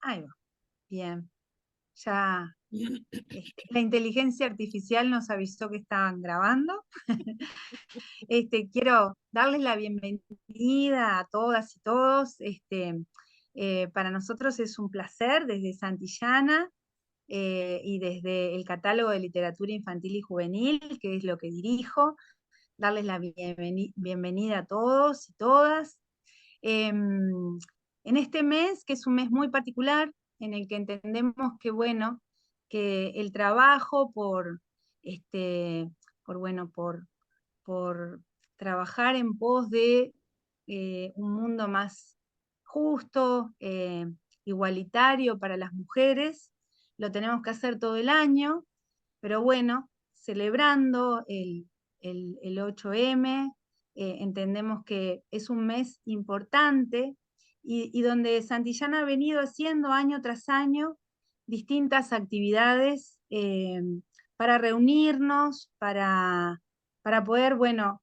Ahí va. Bien. Ya la inteligencia artificial nos avisó que estaban grabando. Quiero darles la bienvenida a todas y todos. Para nosotros es un placer desde Santillana y desde el catálogo de literatura infantil y juvenil, que es lo que dirijo, darles la bienvenida a todos y todas. En este mes, que es un mes muy particular, en el que entendemos que, bueno, que el trabajo bueno, por trabajar en pos de un mundo más justo, igualitario para las mujeres, lo tenemos que hacer todo el año, pero bueno, celebrando el 8M, entendemos que es un mes importante y donde Santillana ha venido haciendo año tras año distintas actividades para reunirnos, para poder, bueno,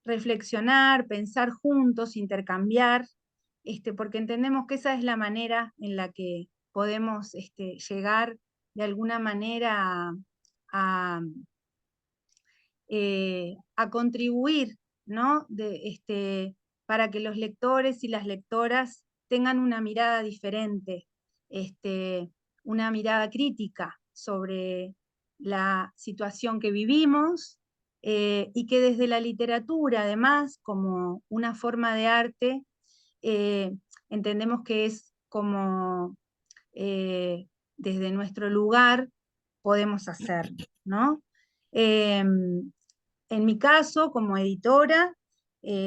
reflexionar, pensar juntos, intercambiar, porque entendemos que esa es la manera en la que podemos llegar de alguna manera a, a contribuir, ¿no? Para que los lectores y las lectoras tengan una mirada diferente, una mirada crítica sobre la situación que vivimos y que desde la literatura, además, como una forma de arte, eh, entendemos que es como desde nuestro lugar podemos hacerlo, ¿no? Eh, en mi caso, como editora,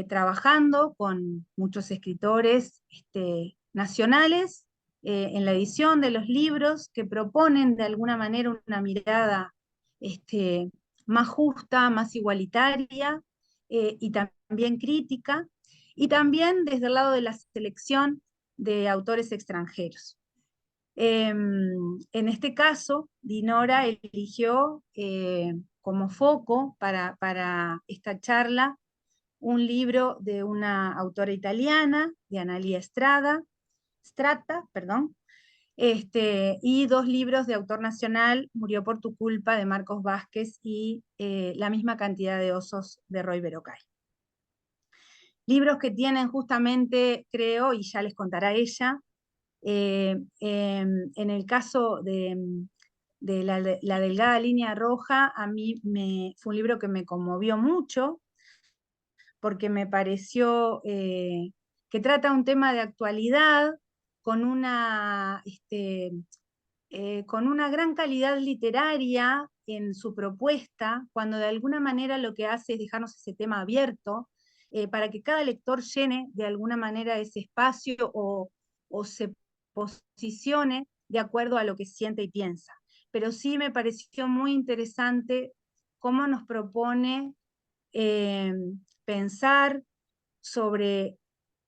trabajando con muchos escritores nacionales en la edición de los libros que proponen de alguna manera una mirada este, más justa, más igualitaria y también crítica, y también desde el lado de la selección de autores extranjeros. En este caso, Dinora eligió como foco para esta charla un libro de una autora italiana, de Analia Strata, perdón, y dos libros de autor nacional, Murió por tu culpa, de Marcos Vázquez, y La misma cantidad de osos, de Roy Berocay. Libros que tienen justamente, creo, y ya les contará ella, en el caso de la delgada línea roja, a mí fue un libro que me conmovió mucho, porque me pareció que trata un tema de actualidad con con una gran calidad literaria en su propuesta, cuando de alguna manera lo que hace es dejarnos ese tema abierto para que cada lector llene de alguna manera ese espacio o se posicione de acuerdo a lo que siente y piensa. Pero sí me pareció muy interesante cómo nos propone eh, pensar sobre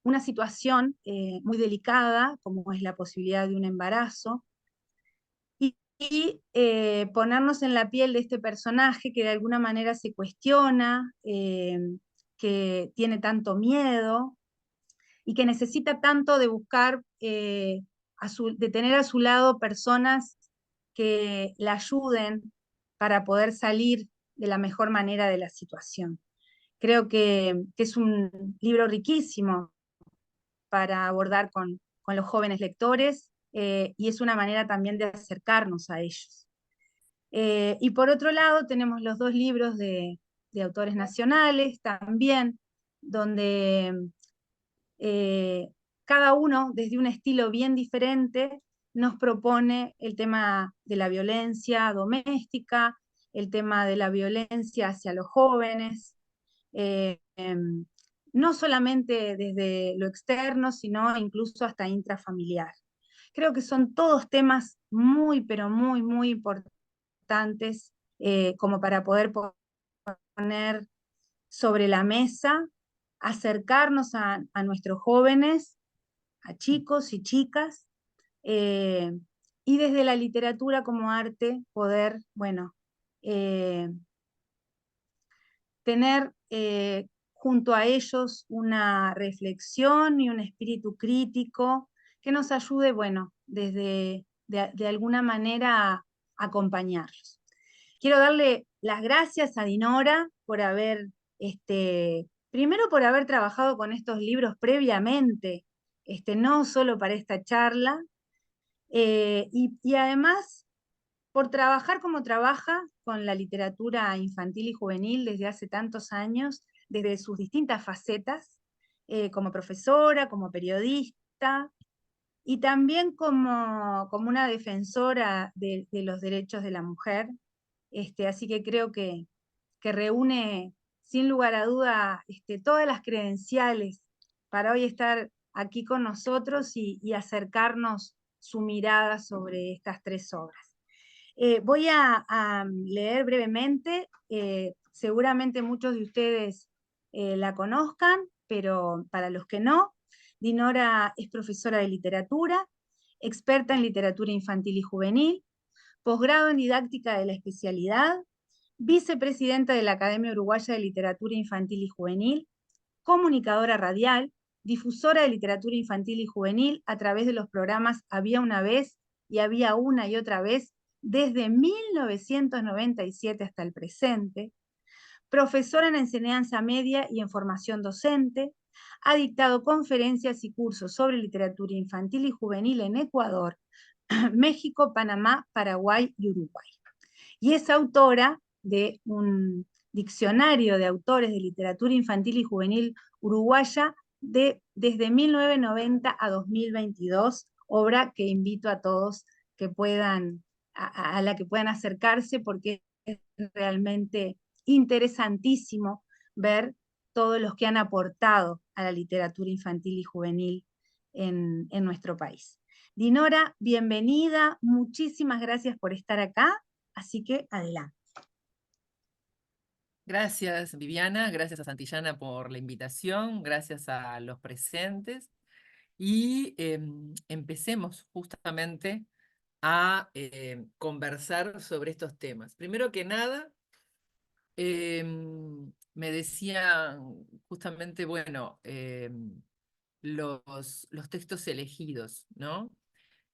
una situación muy delicada, como es la posibilidad de un embarazo, y ponernos en la piel de este personaje que de alguna manera se cuestiona, que tiene tanto miedo y que necesita tanto de buscar, de tener a su lado personas que la ayuden para poder salir de la mejor manera de la situación. Creo que es un libro riquísimo para abordar con los jóvenes lectores y es una manera también de acercarnos a ellos. Y por otro lado tenemos los dos libros de autores nacionales también, donde eh, cada uno desde un estilo bien diferente nos propone el tema de la violencia doméstica, el tema de la violencia hacia los jóvenes, eh, em, no solamente desde lo externo, sino incluso hasta intrafamiliar. Creo que son todos temas muy, pero muy, muy importantes como para poder poner sobre la mesa, acercarnos a nuestros jóvenes, a chicos y chicas, eh, y desde la literatura como arte poder, bueno, eh, tener junto a ellos una reflexión y un espíritu crítico que nos ayude, bueno, de alguna manera a acompañarlos. Quiero darle las gracias a Dinora por haber, primero por haber trabajado con estos libros previamente, no solo para esta charla, y además por trabajar como trabaja con la literatura infantil y juvenil desde hace tantos años, desde sus distintas facetas, como profesora, como periodista, y también como una defensora de los derechos de la mujer. Así que creo que reúne, sin lugar a duda, todas las credenciales para hoy estar aquí con nosotros y acercarnos su mirada sobre estas tres obras. Voy a leer brevemente, seguramente muchos de ustedes la conozcan, pero para los que no, Dinora es profesora de literatura, experta en literatura infantil y juvenil, posgrado en didáctica de la especialidad, vicepresidenta de la Academia Uruguaya de Literatura Infantil y Juvenil, comunicadora radial, difusora de literatura infantil y juvenil a través de los programas Había una vez y Había una y otra vez desde 1997 hasta el presente, profesora en enseñanza media y en formación docente, ha dictado conferencias y cursos sobre literatura infantil y juvenil en Ecuador, México, Panamá, Paraguay y Uruguay. Y es autora de un diccionario de autores de literatura infantil y juvenil uruguaya desde 1990 a 2022, obra que invito a todos que puedan, a la que puedan acercarse porque es realmente interesantísimo ver todos los que han aportado a la literatura infantil y juvenil en nuestro país. Dinora, bienvenida, muchísimas gracias por estar acá, así que adelante. Gracias, Viviana, gracias a Santillana por la invitación, gracias a los presentes. Y empecemos justamente a conversar sobre estos temas. Primero que nada, me decían justamente, bueno, los textos elegidos, ¿no?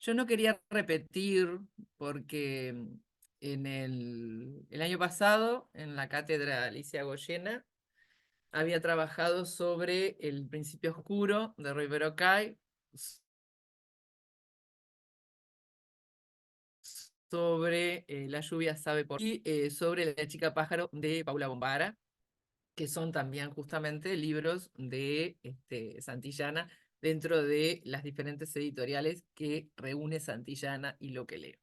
Yo no quería repetir porque en el año pasado, en la cátedra Alicia Goyena, había trabajado sobre El Principio Oscuro de Rivero Cay, sobre La lluvia sabe por qué, y sobre La chica pájaro de Paula Bombara, que son también justamente libros de Santillana dentro de las diferentes editoriales que reúne Santillana y Lo que leo.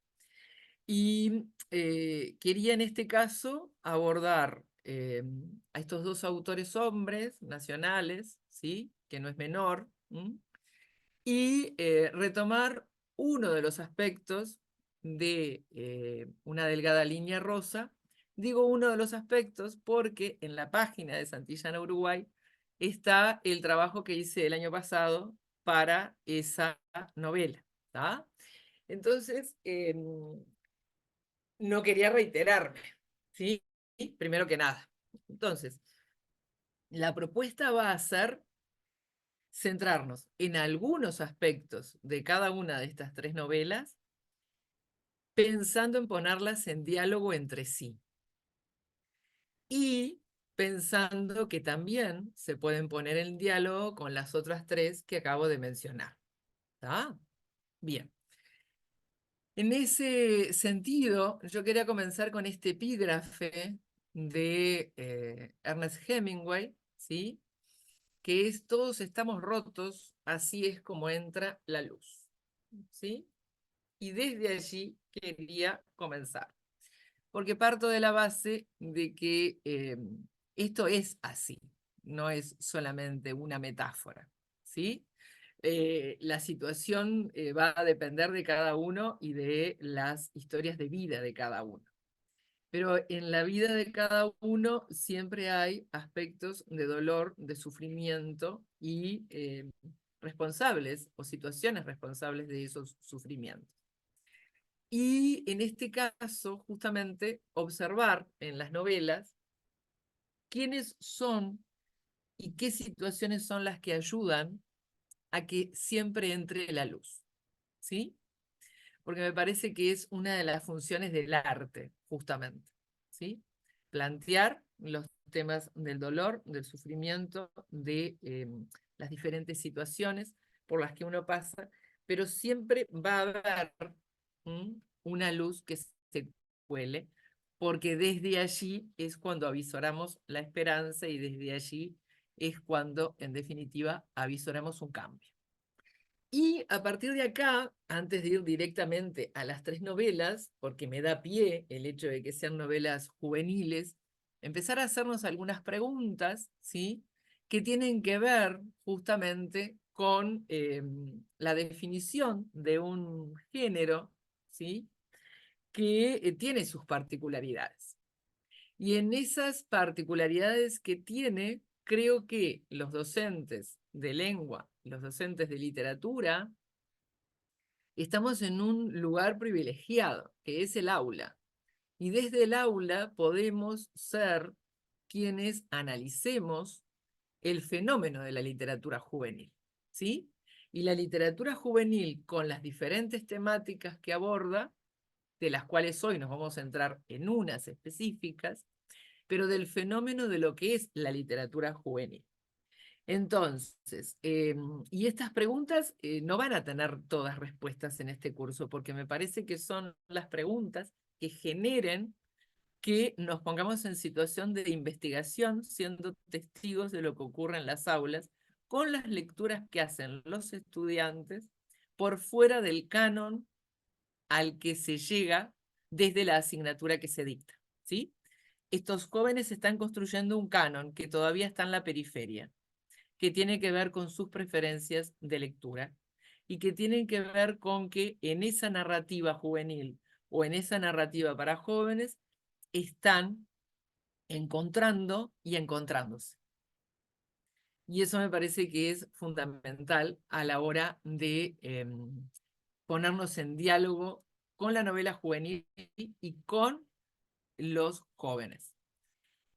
Y quería en este caso abordar a estos dos autores hombres nacionales, ¿sí? Que no es menor, y retomar uno de los aspectos de Una delgada línea rosa. Digo uno de los aspectos porque en la página de Santillana Uruguay está el trabajo que hice el año pasado para esa novela, ¿tá? Entonces, no quería reiterarme, ¿sí? Primero que nada. Entonces, la propuesta va a ser centrarnos en algunos aspectos de cada una de estas tres novelas, pensando en ponerlas en diálogo entre sí. Y pensando que también se pueden poner en diálogo con las otras tres que acabo de mencionar. ¿Está? Bien. En ese sentido, yo quería comenzar con este epígrafe de Ernest Hemingway, ¿sí? Que es: todos estamos rotos, así es como entra la luz, ¿sí? Y desde allí quería comenzar, porque parto de la base de que esto es así, no es solamente una metáfora, ¿sí? La situación va a depender de cada uno y de las historias de vida de cada uno. Pero en la vida de cada uno siempre hay aspectos de dolor, de sufrimiento y responsables o situaciones responsables de esos sufrimientos. Y en este caso, justamente, observar en las novelas quiénes son y qué situaciones son las que ayudan a que siempre entre la luz, ¿sí? Porque me parece que es una de las funciones del arte, justamente, ¿sí? Plantear los temas del dolor, del sufrimiento, de las diferentes situaciones por las que uno pasa, pero siempre va a haber una luz que se cuele, porque desde allí es cuando avisoramos la esperanza y desde allí es cuando, en definitiva, avisoramos un cambio. Y a partir de acá, antes de ir directamente a las 3 novelas, porque me da pie el hecho de que sean novelas juveniles, empezar a hacernos algunas preguntas, ¿sí? Que tienen que ver justamente con la definición de un género, ¿sí? Que tiene sus particularidades. Y en esas particularidades que tiene, creo que los docentes de lengua, los docentes de literatura, estamos en un lugar privilegiado, que es el aula. Y desde el aula podemos ser quienes analicemos el fenómeno de la literatura juvenil, ¿sí? Y la literatura juvenil, con las diferentes temáticas que aborda, de las cuales hoy nos vamos a centrar en unas específicas, pero del fenómeno de lo que es la literatura juvenil. Entonces, y estas preguntas no van a tener todas respuestas en este curso, porque me parece que son las preguntas que generen que nos pongamos en situación de investigación, siendo testigos de lo que ocurre en las aulas, con las lecturas que hacen los estudiantes por fuera del canon al que se llega desde la asignatura que se dicta, ¿sí? Estos jóvenes están construyendo un canon que todavía está en la periferia, que tiene que ver con sus preferencias de lectura y que tienen que ver con que en esa narrativa juvenil o en esa narrativa para jóvenes están encontrando y encontrándose. Y eso me parece que es fundamental a la hora de ponernos en diálogo con la novela juvenil y con los jóvenes.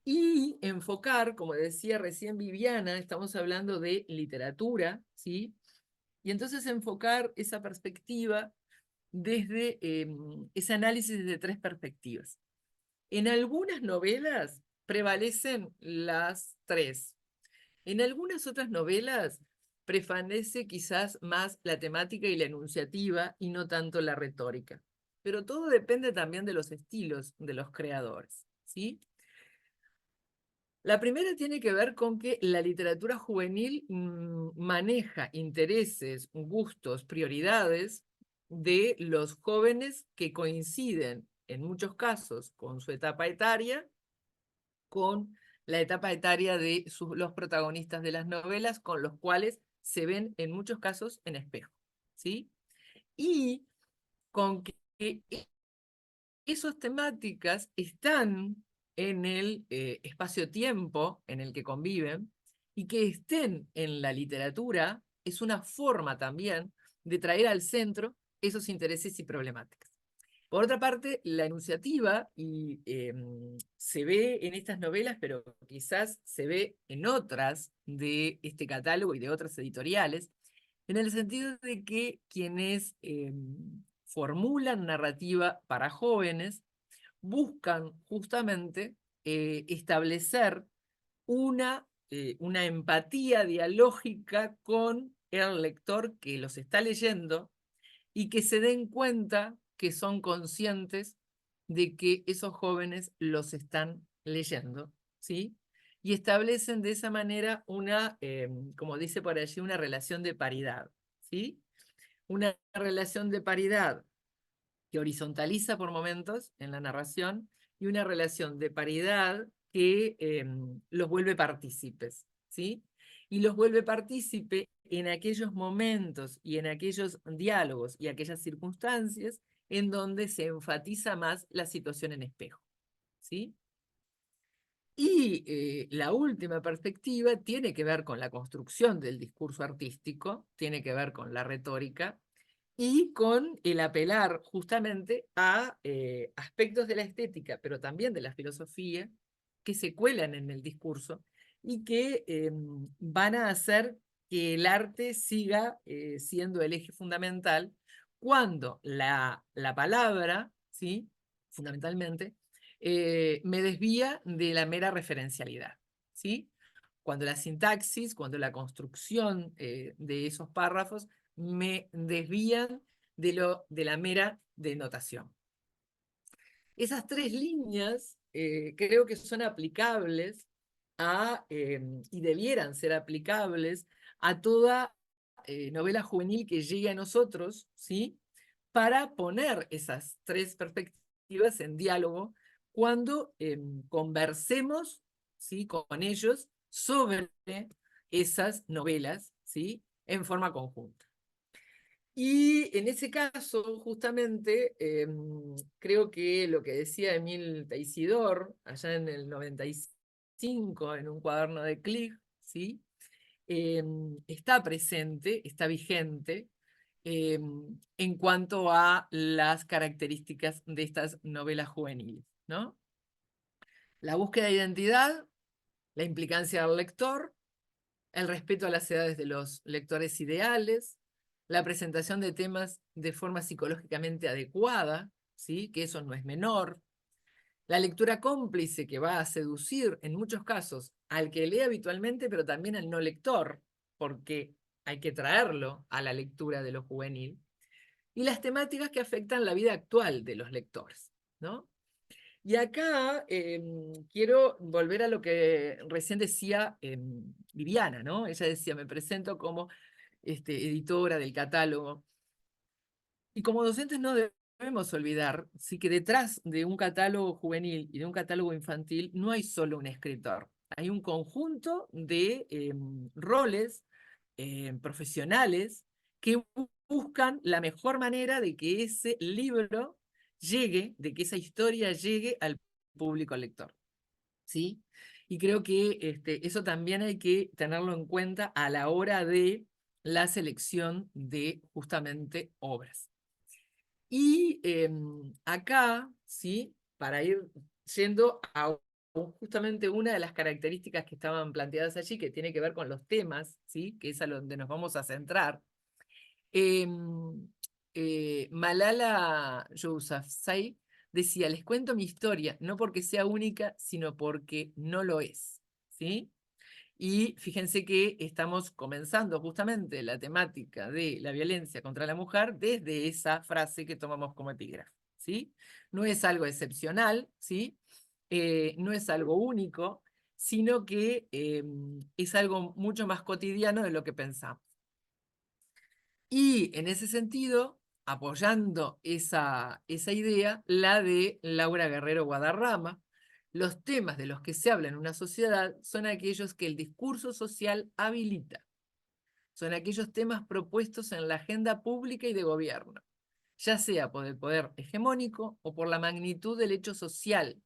Y enfocar, como decía recién Viviana, estamos hablando de literatura, ¿sí? Y entonces enfocar esa perspectiva desde ese análisis desde 3 perspectivas. En algunas novelas prevalecen las 3. En algunas otras novelas prevalece quizás más la temática y la enunciativa y no tanto la retórica. Pero todo depende también de los estilos de los creadores, ¿sí? La primera tiene que ver con que la literatura juvenil maneja intereses, gustos, prioridades de los jóvenes que coinciden en muchos casos con su etapa etaria, con la etapa etaria de los protagonistas de las novelas, con los cuales se ven en muchos casos en espejo, ¿sí? Y con que esas temáticas están en el espacio-tiempo en el que conviven y que estén en la literatura es una forma también de traer al centro esos intereses y problemáticas. Por otra parte, la enunciativa, y se ve en estas novelas, pero quizás se ve en otras de este catálogo y de otras editoriales, en el sentido de que quienes formulan narrativa para jóvenes buscan justamente establecer una empatía dialógica con el lector que los está leyendo y que se den cuenta que son conscientes de que esos jóvenes los están leyendo, ¿sí? Y establecen de esa manera una, como dice por allí, una relación de paridad, ¿sí? Una relación de paridad que horizontaliza por momentos en la narración y una relación de paridad que los vuelve partícipes, ¿sí? Y los vuelve partícipe en aquellos momentos y en aquellos diálogos y aquellas circunstancias en donde se enfatiza más la situación en espejo, ¿sí? Y la última perspectiva tiene que ver con la construcción del discurso artístico, tiene que ver con la retórica y con el apelar justamente a aspectos de la estética, pero también de la filosofía, que se cuelan en el discurso y que van a hacer que el arte siga siendo el eje fundamental cuando la palabra, ¿sí? Fundamentalmente, me desvía de la mera referencialidad, ¿sí? Cuando la sintaxis, cuando la construcción de esos párrafos me desvían de la mera denotación. Esas tres líneas creo que son aplicables y debieran ser aplicables a toda novela juvenil que llegue a nosotros, ¿sí? Para poner esas tres perspectivas en diálogo cuando conversemos, ¿sí? Con ellos sobre esas novelas, ¿sí? En forma conjunta. Y en ese caso, justamente, creo que lo que decía Emile Teisidor, allá en el 95, en un cuaderno de Klig, ¿sí? Está presente, está vigente, en cuanto a las características de estas novelas juveniles, ¿no? La búsqueda de identidad, la implicancia del lector, el respeto a las edades de los lectores ideales, la presentación de temas de forma psicológicamente adecuada, ¿sí? Que eso no es menor, la lectura cómplice que va a seducir en muchos casos al que lee habitualmente, pero también al no lector, porque hay que traerlo a la lectura de lo juvenil, y las temáticas que afectan la vida actual de los lectores, ¿no? Y acá quiero volver a lo que recién decía Viviana, ¿no? Ella decía, me presento como editora del catálogo. Y como docentes no debemos olvidar, sí, que detrás de un catálogo juvenil y de un catálogo infantil no hay solo un escritor, hay un conjunto de roles profesionales que buscan la mejor manera de que ese libro llegue, de que esa historia llegue al público lector, ¿sí? Y creo que eso también hay que tenerlo en cuenta a la hora de la selección de justamente obras. Y acá, ¿sí? Para ir yendo a justamente una de las características que estaban planteadas allí, que tiene que ver con los temas, ¿sí? Que es a donde nos vamos a centrar. Malala Yousafzai decía, les cuento mi historia, no porque sea única, sino porque no lo es, ¿sí? Y fíjense que estamos comenzando justamente la temática de la violencia contra la mujer desde esa frase que tomamos como epígrafe, ¿sí? No es algo excepcional, ¿sí? No es algo único, sino que es algo mucho más cotidiano de lo que pensamos. Y en ese sentido, apoyando esa idea, la de Laura Guerrero Guadarrama, los temas de los que se habla en una sociedad son aquellos que el discurso social habilita. Son aquellos temas propuestos en la agenda pública y de gobierno, ya sea por el poder hegemónico o por la magnitud del hecho social,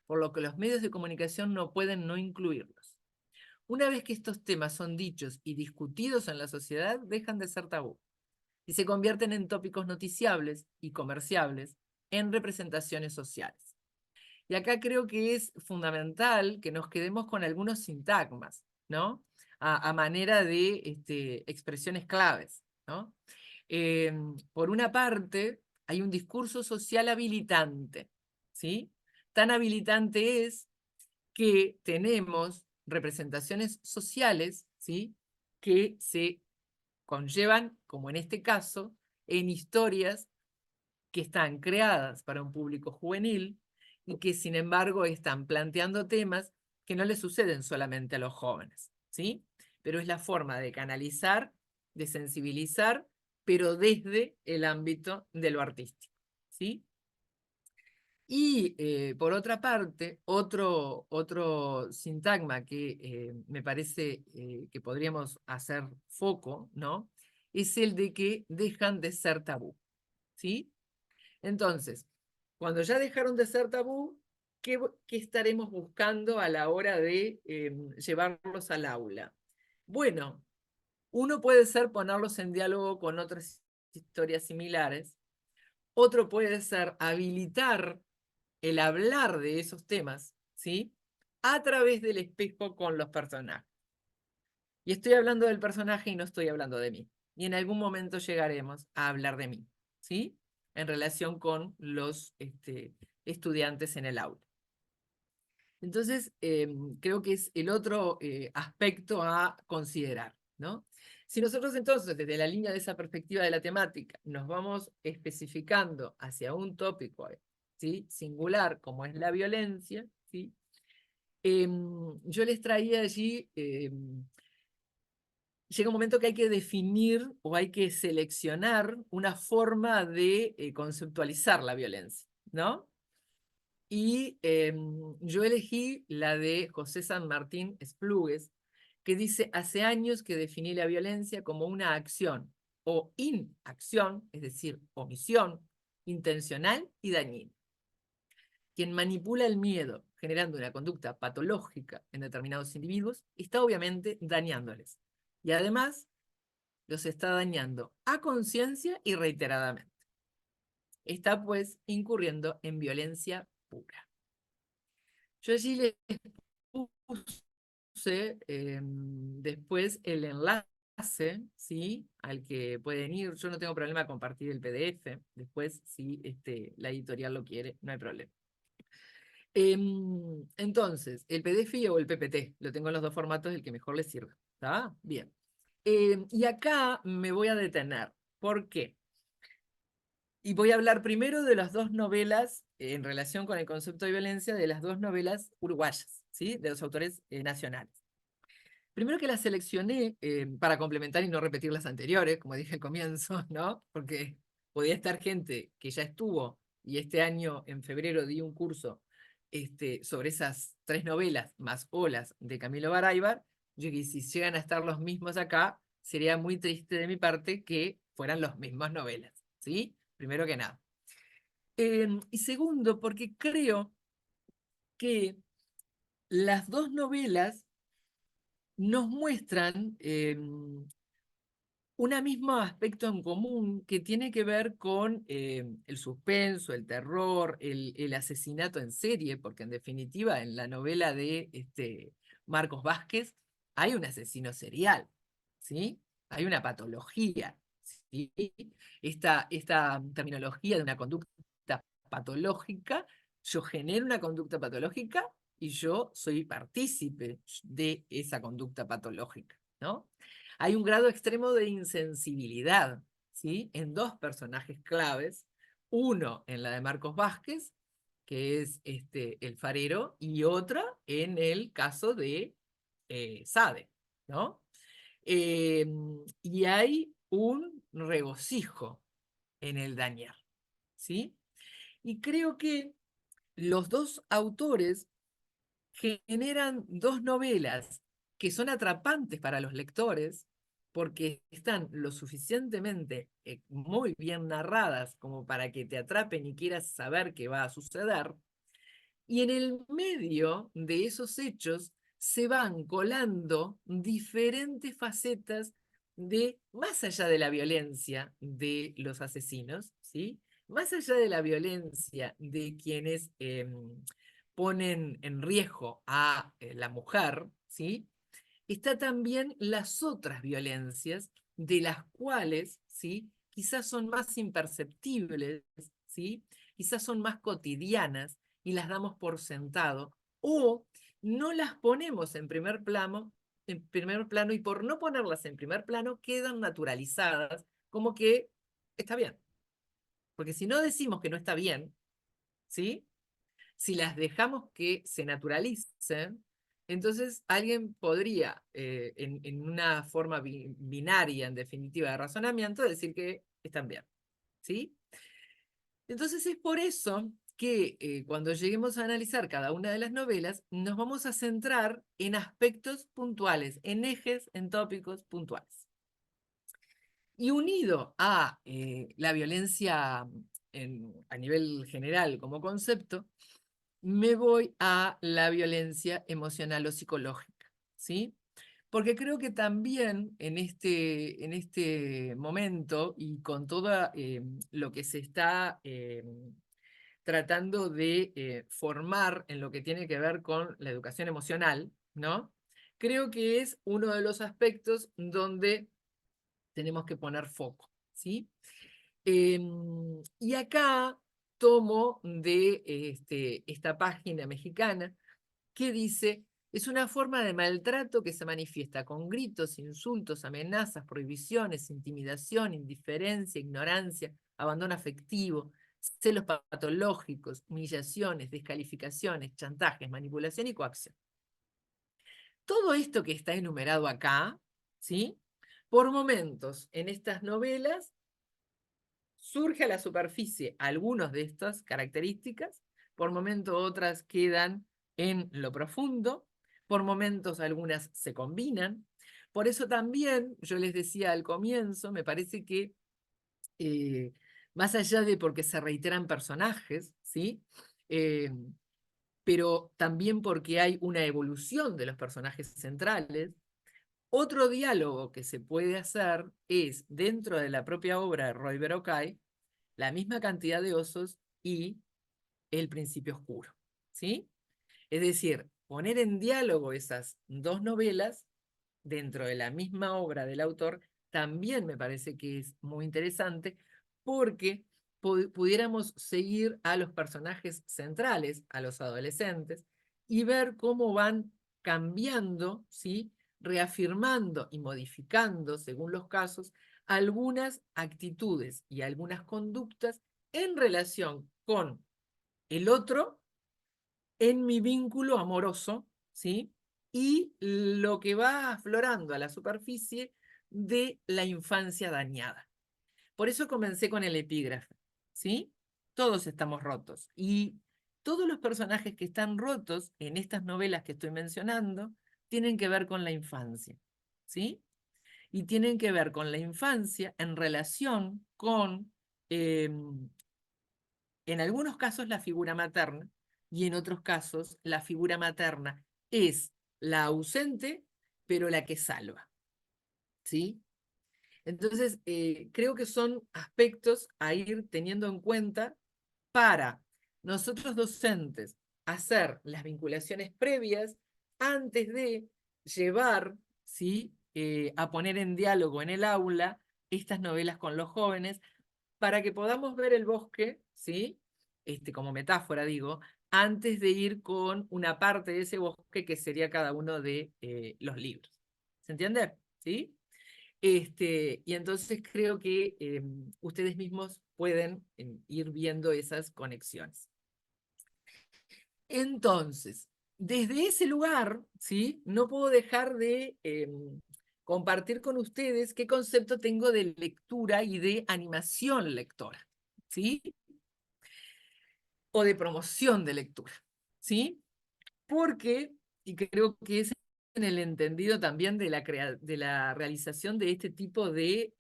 por lo que los medios de comunicación no pueden no incluirlos. Una vez que estos temas son dichos y discutidos en la sociedad, dejan de ser tabú y se convierten en tópicos noticiables y comerciables en representaciones sociales. Y acá creo que es fundamental que nos quedemos con algunos sintagmas, ¿no? A manera de expresiones claves, ¿no? Por una parte, hay un discurso social habilitante, ¿sí? Tan habilitante es que tenemos representaciones sociales, ¿sí? Que se conllevan, como en este caso, en historias que están creadas para un público juvenil y que sin embargo están planteando temas que no le suceden solamente a los jóvenes, ¿sí? Pero es la forma de canalizar, de sensibilizar, pero desde el ámbito de lo artístico, ¿sí? Y por otra parte, otro sintagma que me parece que podríamos hacer foco, ¿no? Es el de que dejan de ser tabú, ¿sí? Entonces, cuando ya dejaron de ser tabú, ¿qué estaremos buscando a la hora de llevarlos al aula? Bueno, uno puede ser ponerlos en diálogo con otras historias similares, otro puede ser habilitar el hablar de esos temas, ¿sí? A través del espejo con los personajes. Y estoy hablando del personaje y no estoy hablando de mí. Y en algún momento llegaremos a hablar de mí, ¿sí? En relación con los estudiantes en el aula. Entonces, creo que es el otro aspecto a considerar, ¿no? Si nosotros entonces, desde la línea de esa perspectiva de la temática, nos vamos especificando hacia un tópico, ¿sí? Singular, como es la violencia, ¿sí? Yo les traía allí, llega un momento que hay que definir o hay que seleccionar una forma de conceptualizar la violencia, ¿no? Y yo elegí la de José San Martín Esplugues, que dice: hace años que definí la violencia como una acción o inacción, es decir, omisión, intencional y dañina. Quien manipula el miedo generando una conducta patológica en determinados individuos está obviamente dañándoles. Y además los está dañando a conciencia y reiteradamente. Está pues incurriendo en violencia pura. Yo allí les puse después el enlace, ¿sí? Al que pueden ir. Yo no tengo problema de compartir el PDF. Después, si la editorial lo quiere, no hay problema. Entonces, el PDF o el PPT, lo tengo en los dos formatos, el que mejor les sirva. ¿Está? Bien. Y acá me voy a detener. ¿Por qué? Y voy a hablar primero de las dos novelas, en relación con el concepto de violencia, de las dos novelas uruguayas, ¿sí? De los autores nacionales. Primero que las seleccioné para complementar y no repetir las anteriores, como dije al comienzo, ¿no? Porque podía estar gente que ya estuvo, y este año, en febrero, di un curso sobre esas tres novelas, más Olas, de Camilo Baraybar. Yo que si llegan a estar los mismos acá, sería muy triste de mi parte que fueran las mismas novelas, ¿sí? Primero que nada. Y segundo, porque creo que las dos novelas nos muestran un mismo aspecto en común que tiene que ver con el suspenso, el terror, el asesinato en serie, porque en definitiva en la novela de Marcos Vázquez hay un asesino serial, ¿sí? Hay una patología, ¿sí? Esta terminología de una conducta patológica, yo genero una conducta patológica y yo soy partícipe de esa conducta patológica, ¿no? Hay un grado extremo de insensibilidad, ¿sí? En dos personajes claves, uno en la de Marcos Vázquez, que es el farero, y otra en el caso de Sade, ¿no? Y hay un regocijo en el dañar, ¿sí? Y creo que los dos autores generan dos novelas que son atrapantes para los lectores porque están lo suficientemente muy bien narradas como para que te atrapen y quieras saber qué va a suceder. Y en el medio de esos hechos se van colando diferentes facetas de, más allá de la violencia de los asesinos, ¿sí? Más allá de la violencia de quienes ponen en riesgo a la mujer, ¿sí? Está también las otras violencias de las cuales, ¿sí? Quizás son más imperceptibles, ¿sí? Quizás son más cotidianas y las damos por sentado, o no las ponemos en primer plano, y por no ponerlas en primer plano quedan naturalizadas como que está bien. Porque si no decimos que no está bien, ¿sí? Si las dejamos que se naturalicen, entonces alguien podría, en una forma binaria, en definitiva, de razonamiento, decir que están bien, ¿sí? Entonces es por eso que cuando lleguemos a analizar cada una de las novelas, nos vamos a centrar en aspectos puntuales, en ejes, en tópicos puntuales. Y unido a la violencia a nivel general como concepto, me voy a la violencia emocional o psicológica, ¿sí? Porque creo que también en este momento y con todo lo que se está tratando de formar en lo que tiene que ver con la educación emocional, ¿no? creo que es uno de los aspectos donde tenemos que poner foco, ¿sí? Y acá tomo de esta página mexicana que dice, es una forma de maltrato que se manifiesta con gritos, insultos, amenazas, prohibiciones, intimidación, indiferencia, ignorancia, abandono afectivo, celos patológicos, humillaciones, descalificaciones, chantajes, manipulación y coacción. Todo esto que está enumerado acá, ¿sí? Por momentos en estas novelas surge a la superficie algunas de estas características, por momentos otras quedan en lo profundo, por momentos algunas se combinan. Por eso también, yo les decía al comienzo, me parece que más allá de porque se reiteran personajes, ¿sí? Eh, pero también porque hay una evolución de los personajes centrales. Otro diálogo que se puede hacer es, dentro de la propia obra de Roy Berokay, la misma cantidad de osos y el principio oscuro, ¿sí? Es decir, poner en diálogo esas dos novelas dentro de la misma obra del autor también me parece que es muy interesante porque pudiéramos seguir a los personajes centrales, a los adolescentes, y ver cómo van cambiando, ¿sí? Reafirmando y modificando, según los casos, algunas actitudes y algunas conductas en relación con el otro en mi vínculo amoroso, ¿sí? Y lo que va aflorando a la superficie de la infancia dañada. Por eso comencé con el epígrafe, ¿sí? Todos estamos rotos. Y todos los personajes que están rotos en estas novelas que estoy mencionando tienen que ver con la infancia, ¿sí? Y tienen que ver con la infancia en relación con, en algunos casos, la figura materna, y en otros casos, la figura materna es la ausente, pero la que salva, ¿sí? Entonces, creo que son aspectos a ir teniendo en cuenta para nosotros docentes hacer las vinculaciones previas antes de llevar, ¿sí? A poner en diálogo en el aula estas novelas con los jóvenes para que podamos ver el bosque, ¿sí? Como metáfora digo, antes de ir con una parte de ese bosque que sería cada uno de los libros. ¿Se entiende? ¿Sí? Y entonces creo que ustedes mismos pueden ir viendo esas conexiones. Entonces, desde ese lugar, ¿sí? No puedo dejar de compartir con ustedes qué concepto tengo de lectura y de animación lectora, ¿sí? O de promoción de lectura, ¿sí? Porque, y creo que es en el entendido también de la realización de este tipo de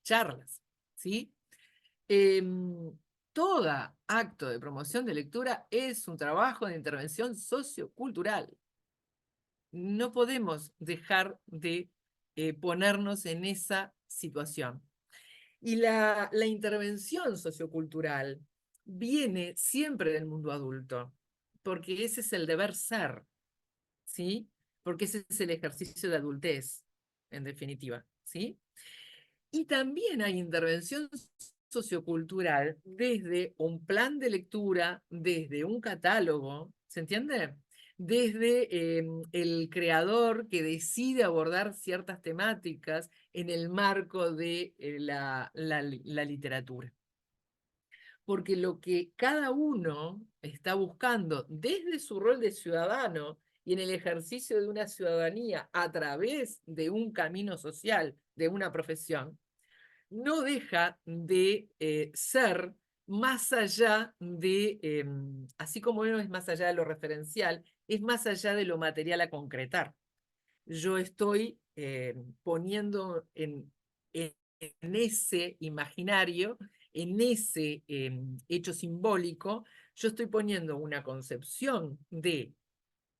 charlas, ¿sí? Todo acto de promoción de lectura es un trabajo de intervención sociocultural. No podemos dejar de ponernos en esa situación. Y la intervención sociocultural viene siempre del mundo adulto, porque ese es el deber ser, ¿sí? Porque ese es el ejercicio de adultez, en definitiva, ¿sí? Y también hay intervención sociocultural desde un plan de lectura, desde un catálogo, ¿se entiende? Desde el creador que decide abordar ciertas temáticas en el marco de la literatura. Porque lo que cada uno está buscando desde su rol de ciudadano y en el ejercicio de una ciudadanía a través de un camino social, de una profesión, no deja de ser más allá de, así como no es más allá de lo referencial, es más allá de lo material a concretar. Yo estoy poniendo en ese imaginario, en ese hecho simbólico, yo estoy poniendo una concepción de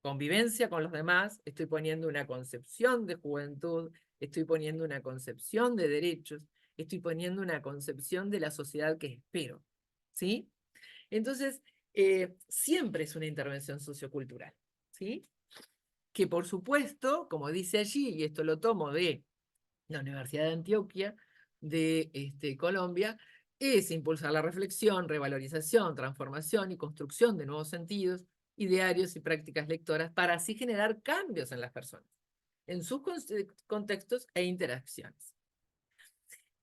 convivencia con los demás, estoy poniendo una concepción de juventud, estoy poniendo una concepción de derechos, estoy poniendo una concepción de la sociedad que espero, ¿sí? Entonces, siempre es una intervención sociocultural, ¿sí? que por supuesto, como dice allí, y esto lo tomo de la Universidad de Antioquia, de Colombia, es impulsar la reflexión, revalorización, transformación y construcción de nuevos sentidos, idearios y prácticas lectoras para así generar cambios en las personas, en sus contextos e interacciones.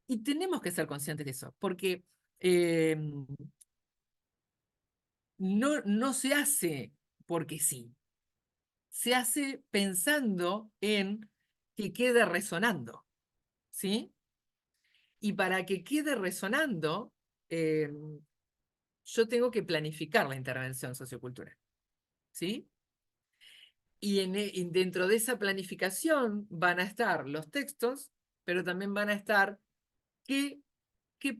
Y tenemos que ser conscientes de eso, porque no se hace porque sí, se hace pensando en que quede resonando, ¿sí? Y para que quede resonando, yo tengo que planificar la intervención sociocultural, ¿sí? Y dentro de esa planificación van a estar los textos, pero también van a estar qué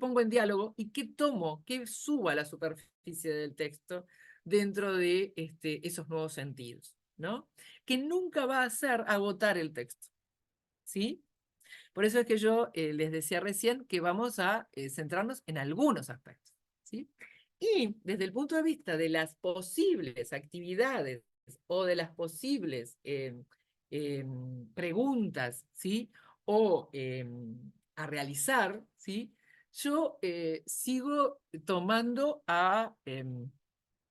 pongo en diálogo y qué tomo, qué subo a la superficie del texto dentro de esos nuevos sentidos, ¿no? Que nunca va a ser agotar el texto, ¿sí? Por eso es que yo les decía recién que vamos a centrarnos en algunos aspectos, ¿sí? Y desde el punto de vista de las posibles actividades o de las posibles preguntas, ¿sí? O a realizar, ¿sí? Yo sigo tomando a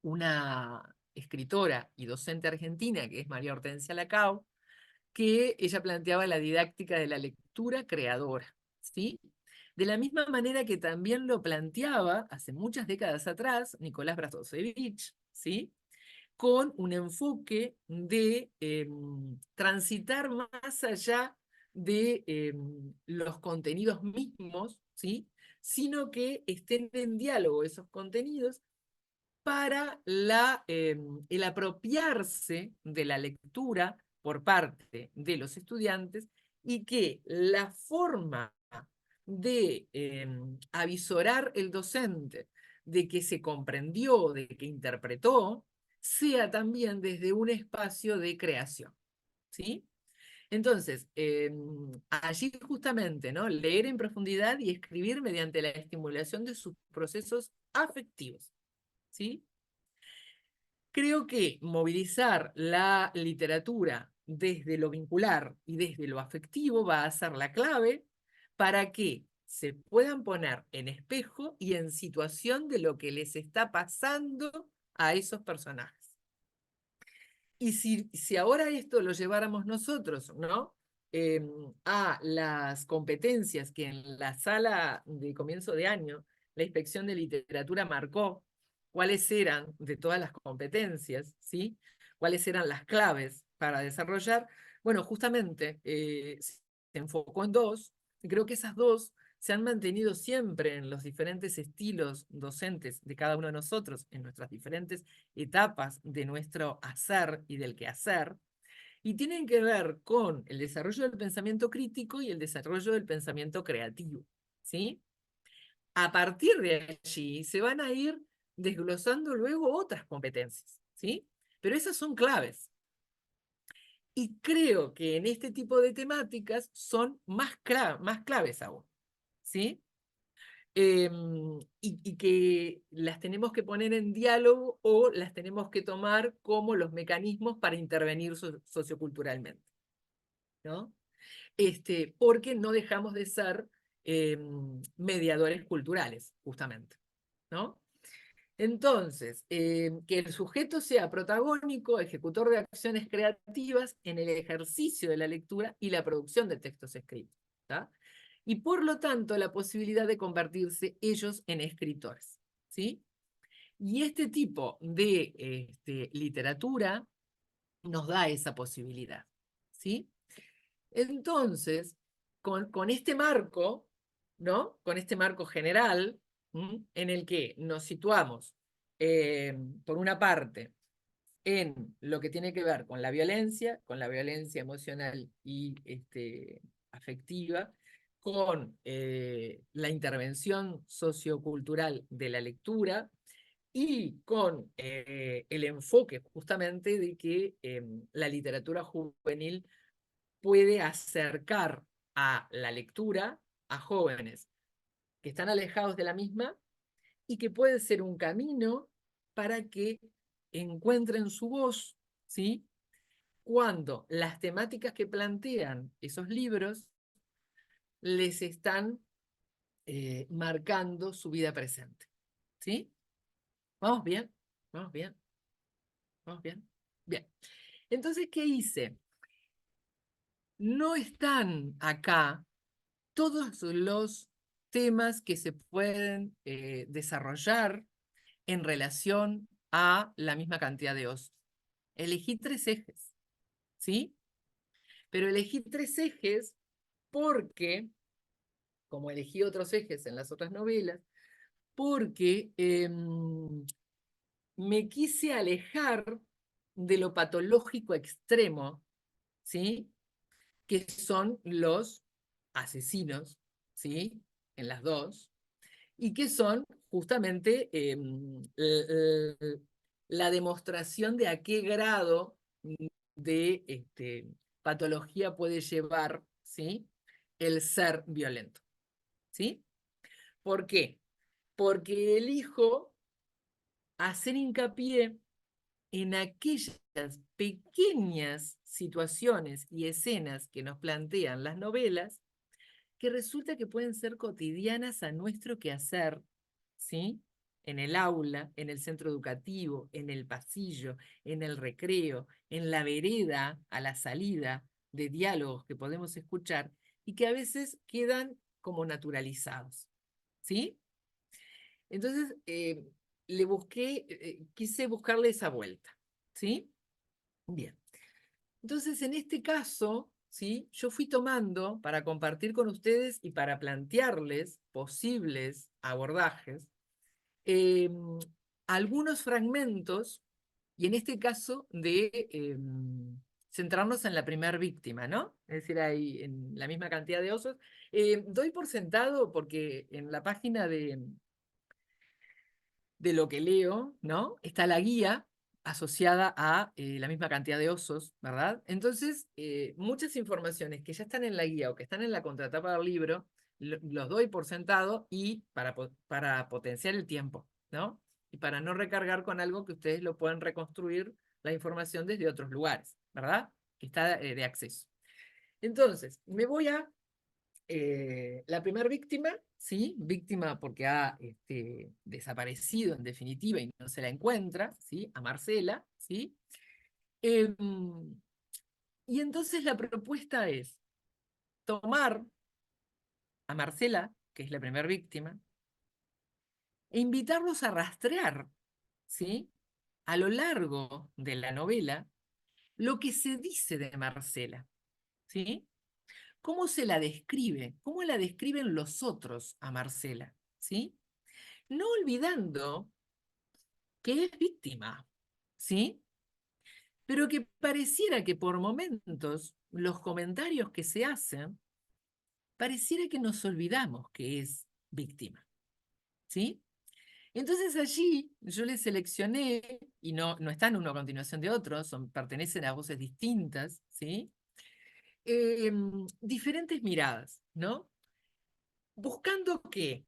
una escritora y docente argentina, que es María Hortensia Lacau, que ella planteaba la didáctica de la lectura creadora, ¿sí? De la misma manera que también lo planteaba hace muchas décadas atrás Nicolás Brasovich, ¿sí? Con un enfoque de transitar más allá de los contenidos mismos, ¿sí? Sino que estén en diálogo esos contenidos para el apropiarse de la lectura por parte de los estudiantes y que la forma de avisorar el docente de que se comprendió, de que interpretó, sea también desde un espacio de creación, ¿sí? Entonces, allí justamente, ¿no? Leer en profundidad y escribir mediante la estimulación de sus procesos afectivos, ¿sí? Creo que movilizar la literatura desde lo vincular y desde lo afectivo va a ser la clave para que se puedan poner en espejo y en situación de lo que les está pasando a esos personajes. Y si ahora esto lo lleváramos nosotros, ¿no? A las competencias que en la sala de comienzo de año la Inspección de Literatura marcó, cuáles eran de todas las competencias, ¿sí? Cuáles eran las claves para desarrollar. Bueno, justamente se enfocó en dos, y creo que esas dos se han mantenido siempre en los diferentes estilos docentes de cada uno de nosotros, en nuestras diferentes etapas de nuestro hacer y del quehacer, y tienen que ver con el desarrollo del pensamiento crítico y el desarrollo del pensamiento creativo, ¿sí? A partir de allí se van a ir desglosando luego otras competencias, ¿sí? Pero esas son claves. Y creo que en este tipo de temáticas son más claves aún, ¿sí? Y que las tenemos que poner en diálogo o las tenemos que tomar como los mecanismos para intervenir socioculturalmente, ¿no? Porque no dejamos de ser mediadores culturales, justamente, ¿no? Entonces, que el sujeto sea protagónico, ejecutor de acciones creativas en el ejercicio de la lectura y la producción de textos escritos, ¿tá? Y por lo tanto la posibilidad de convertirse ellos en escritores, ¿sí? Y este tipo de literatura nos da esa posibilidad, ¿sí? Entonces, con este marco, ¿no? Con este marco general, en el que nos situamos, por una parte, en lo que tiene que ver con la violencia emocional y afectiva, con la intervención sociocultural de la lectura y con el enfoque justamente de que la literatura juvenil puede acercar a la lectura a jóvenes que están alejados de la misma y que puede ser un camino para que encuentren su voz, ¿sí? cuando las temáticas que plantean esos libros les están marcando su vida presente. ¿Sí? ¿Vamos bien? ¿Vamos bien? ¿Vamos bien? Bien. Entonces, ¿qué hice? No están acá todos los temas que se pueden desarrollar en relación a la misma cantidad de osos. Elegí 3 ejes, ¿sí? Pero elegí 3 ejes porque, como elegí otros ejes en las otras novelas, porque me quise alejar de lo patológico extremo, ¿sí? Que son los asesinos, ¿sí? En las dos, y que son justamente la demostración de a qué grado de patología puede llevar, ¿sí? El ser violento, ¿sí? ¿Por qué? Porque elijo hacer hincapié en aquellas pequeñas situaciones y escenas que nos plantean las novelas, que resulta que pueden ser cotidianas a nuestro quehacer, ¿sí? En el aula, en el centro educativo, en el pasillo, en el recreo, en la vereda, a la salida, de diálogos que podemos escuchar y que a veces quedan como naturalizados, ¿sí? Entonces, quise buscarle esa vuelta, ¿sí? Bien. Entonces, en este caso, ¿sí? Yo fui tomando para compartir con ustedes y para plantearles posibles abordajes, algunos fragmentos, y en este caso de centrarnos en la primera víctima, ¿no? Es decir, ahí en la misma cantidad de osos. Doy por sentado, porque en la página de lo que leo, ¿no? Está la guía asociada a la misma cantidad de osos, ¿verdad? Entonces, muchas informaciones que ya están en la guía o que están en la contratapa del libro, los doy por sentado y para potenciar el tiempo, ¿no? Y para no recargar con algo que ustedes lo pueden reconstruir la información desde otros lugares, ¿verdad? Que está de acceso. Entonces, me voy a la primera víctima, ¿sí? Víctima porque ha desaparecido en definitiva y no se la encuentra, ¿sí? A Marcela, ¿sí? Em, y entonces la propuesta es tomar a Marcela, que es la primera víctima, e invitarlos a rastrear, ¿sí? A lo largo de la novela, lo que se dice de Marcela, ¿sí? ¿Cómo se la describe? ¿Cómo la describen los otros a Marcela? ¿Sí? No olvidando que es víctima, ¿sí? Pero que pareciera que por momentos los comentarios que se hacen, pareciera que nos olvidamos que es víctima, ¿sí? Entonces allí yo les seleccioné, y no están uno a continuación de otro, pertenecen a voces distintas, ¿sí? Diferentes miradas, ¿no? ¿Buscando qué?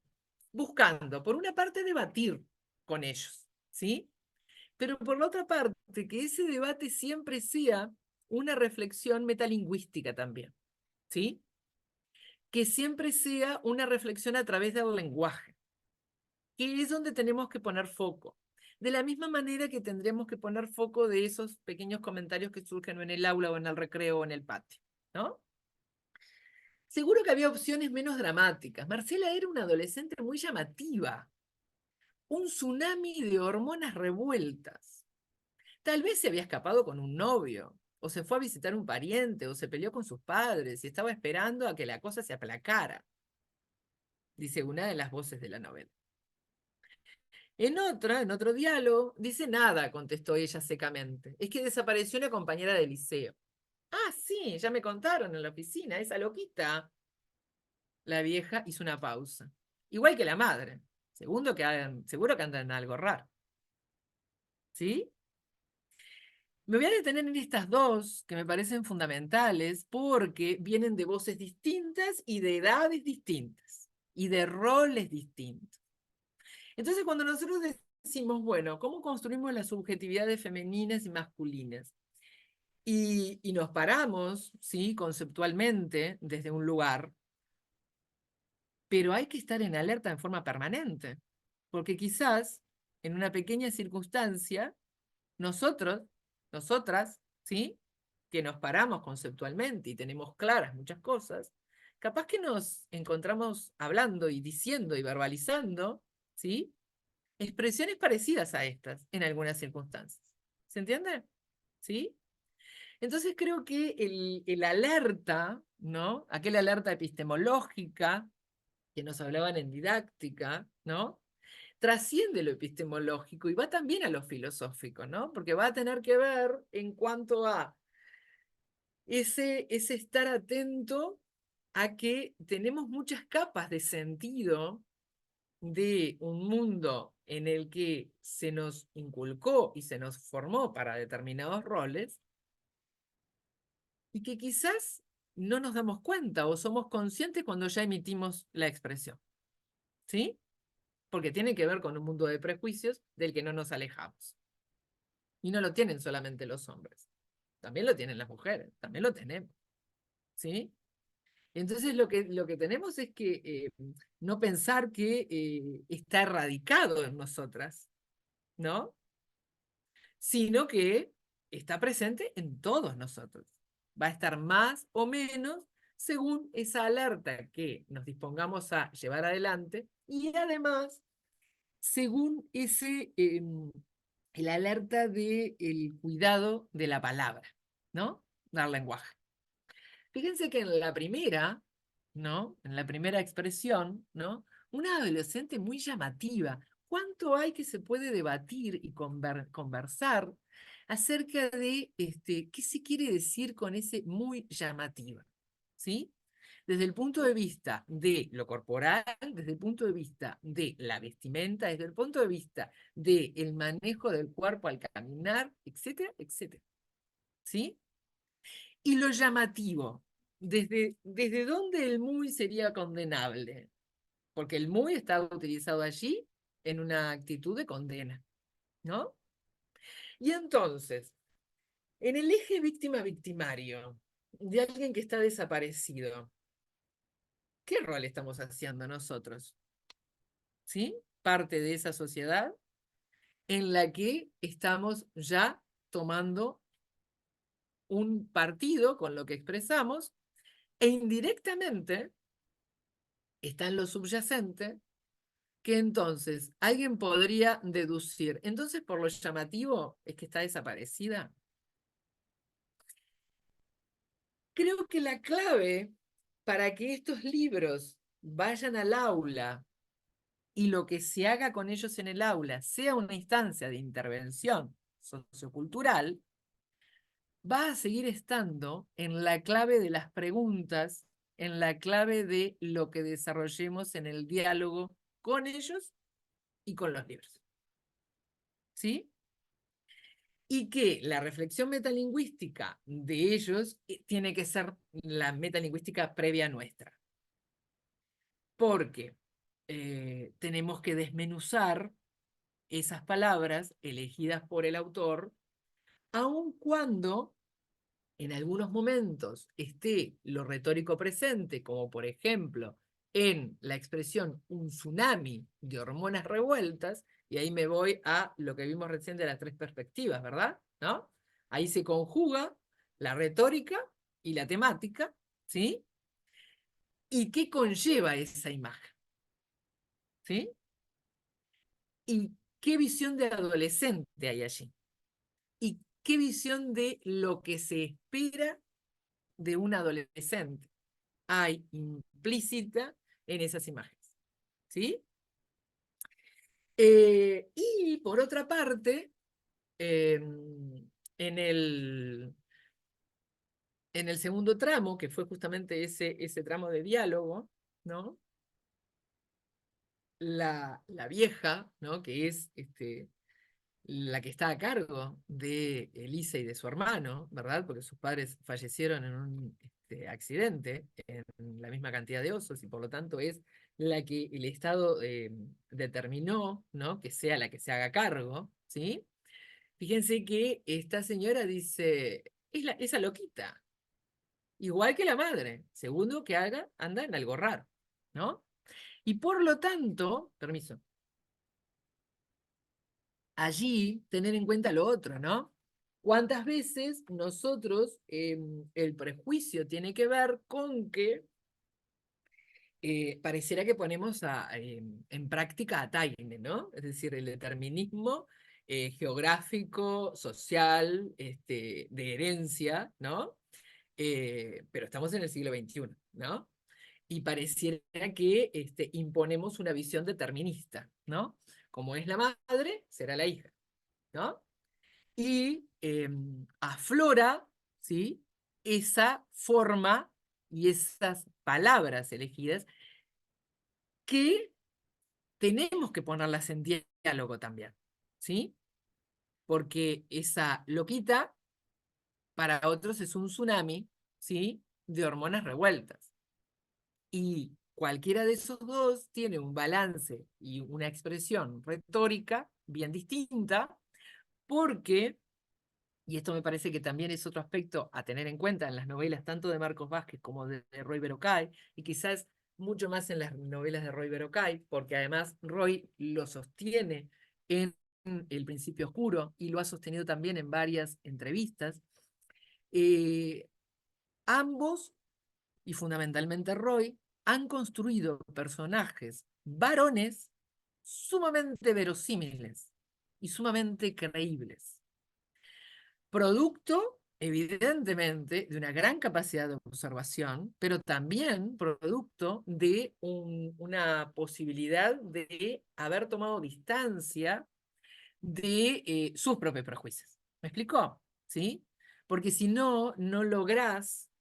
Buscando, por una parte, debatir con ellos, ¿sí? Pero por la otra parte, que ese debate siempre sea una reflexión metalingüística también, ¿sí? Que siempre sea una reflexión a través del lenguaje, que es donde tenemos que poner foco. De la misma manera que tendremos que poner foco de esos pequeños comentarios que surgen en el aula o en el recreo o en el patio, ¿no? Seguro que había opciones menos dramáticas. Marcela era una adolescente muy llamativa, un tsunami de hormonas revueltas. Tal vez se había escapado con un novio, o se fue a visitar un pariente, o se peleó con sus padres y estaba esperando a que la cosa se aplacara, dice una de las voces de la novela. En otro diálogo, dice nada, contestó ella secamente. Es que desapareció una compañera de liceo. Ah, sí, ya me contaron en la oficina, esa loquita. La vieja hizo una pausa. Igual que la madre. Seguro que andan en algo raro. ¿Sí? Me voy a detener en estas dos que me parecen fundamentales porque vienen de voces distintas y de edades distintas y de roles distintos. Entonces, cuando nosotros decimos, bueno, ¿cómo construimos las subjetividades femeninas y masculinas? y nos paramos, ¿sí? Conceptualmente desde un lugar, pero hay que estar en alerta en forma permanente, porque quizás en una pequeña circunstancia, nosotros, nosotras, ¿sí? Que nos paramos conceptualmente y tenemos claras muchas cosas, capaz que nos encontramos hablando y diciendo y verbalizando, ¿sí? Expresiones parecidas a estas en algunas circunstancias. ¿Se entiende? ¿Sí? Entonces creo que el alerta, ¿no? Aquella alerta epistemológica que nos hablaban en didáctica, ¿no? Trasciende lo epistemológico y va también a lo filosófico, ¿no? Porque va a tener que ver en cuanto a ese estar atento a que tenemos muchas capas de sentido de un mundo en el que se nos inculcó y se nos formó para determinados roles y que quizás no nos damos cuenta o somos conscientes cuando ya emitimos la expresión, ¿sí? Porque tiene que ver con un mundo de prejuicios del que no nos alejamos. Y no lo tienen solamente los hombres, también lo tienen las mujeres, también lo tenemos, ¿sí? Entonces lo que tenemos es que no pensar que está erradicado en nosotras, ¿no? Sino que está presente en todos nosotros. Va a estar más o menos según esa alerta que nos dispongamos a llevar adelante y además según el alerta del cuidado de la palabra, ¿no? Del lenguaje. Fíjense que en la primera, ¿no? En la primera expresión, ¿no? Una adolescente muy llamativa. ¿Cuánto hay que se puede debatir y conversar acerca de qué se quiere decir con ese muy llamativa? ¿Sí? Desde el punto de vista de lo corporal, desde el punto de vista de la vestimenta, desde el punto de vista del manejo del cuerpo al caminar, etcétera, etcétera. ¿Sí? Y lo llamativo, ¿desde dónde el muy sería condenable? Porque el muy está utilizado allí en una actitud de condena, ¿no? Y entonces, en el eje víctima-victimario de alguien que está desaparecido, ¿qué rol estamos haciendo nosotros? ¿Sí? Parte de esa sociedad en la que estamos ya tomando un partido con lo que expresamos e indirectamente está en lo subyacente que entonces alguien podría deducir. Entonces, por lo llamativo, es que está desaparecida. Creo que la clave para que estos libros vayan al aula y lo que se haga con ellos en el aula sea una instancia de intervención sociocultural, va a seguir estando en la clave de las preguntas, en la clave de lo que desarrollemos en el diálogo con ellos y con los libros. ¿Sí? Y que la reflexión metalingüística de ellos tiene que ser la metalingüística previa nuestra. Porque tenemos que desmenuzar esas palabras elegidas por el autor, aun cuando en algunos momentos esté lo retórico presente, como por ejemplo en la expresión un tsunami de hormonas revueltas, y ahí me voy a lo que vimos recién de las tres perspectivas, ¿verdad? ¿No? Ahí se conjuga la retórica y la temática, ¿sí? ¿Y qué conlleva esa imagen? ¿Sí? ¿Y qué visión de adolescente hay allí? ¿Y qué visión de lo que se espera de un adolescente hay implícita en esas imágenes? ¿Sí? Y por otra parte, en el segundo tramo, que fue justamente ese tramo de diálogo, ¿no? La vieja, ¿no? Que es la que está a cargo de Elisa y de su hermano, ¿verdad? Porque sus padres fallecieron en un accidente en la misma cantidad de osos y por lo tanto es la que el Estado determinó, ¿no? Que sea la que se haga cargo, ¿sí? Fíjense que esta señora dice, es esa loquita. Igual que la madre. Segundo, que anda en algo raro, ¿no? Y por lo tanto, permiso, allí tener en cuenta lo otro, ¿no? ¿Cuántas veces nosotros, el prejuicio tiene que ver con que pareciera que ponemos en práctica a Taine, ¿no? Es decir, el determinismo geográfico, social, de herencia, ¿no? Pero estamos en el siglo XXI, ¿no? Y pareciera que imponemos una visión determinista, ¿no? Como es la madre, será la hija, ¿no? Y aflora, ¿sí? Esa forma y esas palabras elegidas que tenemos que ponerlas en diálogo también, ¿sí? Porque esa loquita para otros es un tsunami, ¿sí? De hormonas revueltas. Y cualquiera de esos dos tiene un balance y una expresión retórica bien distinta, porque, y esto me parece que también es otro aspecto a tener en cuenta en las novelas tanto de Marcos Vázquez como de Roy Berocay, y quizás mucho más en las novelas de Roy Berocay, porque además Roy lo sostiene en El Principio Oscuro y lo ha sostenido también en varias entrevistas. Ambos, y fundamentalmente Roy, han construido personajes varones sumamente verosímiles y sumamente creíbles. Producto, evidentemente, de una gran capacidad de observación, pero también producto de una posibilidad de haber tomado distancia de sus propios prejuicios. ¿Me explicó? ¿Sí? Porque si no, no lográs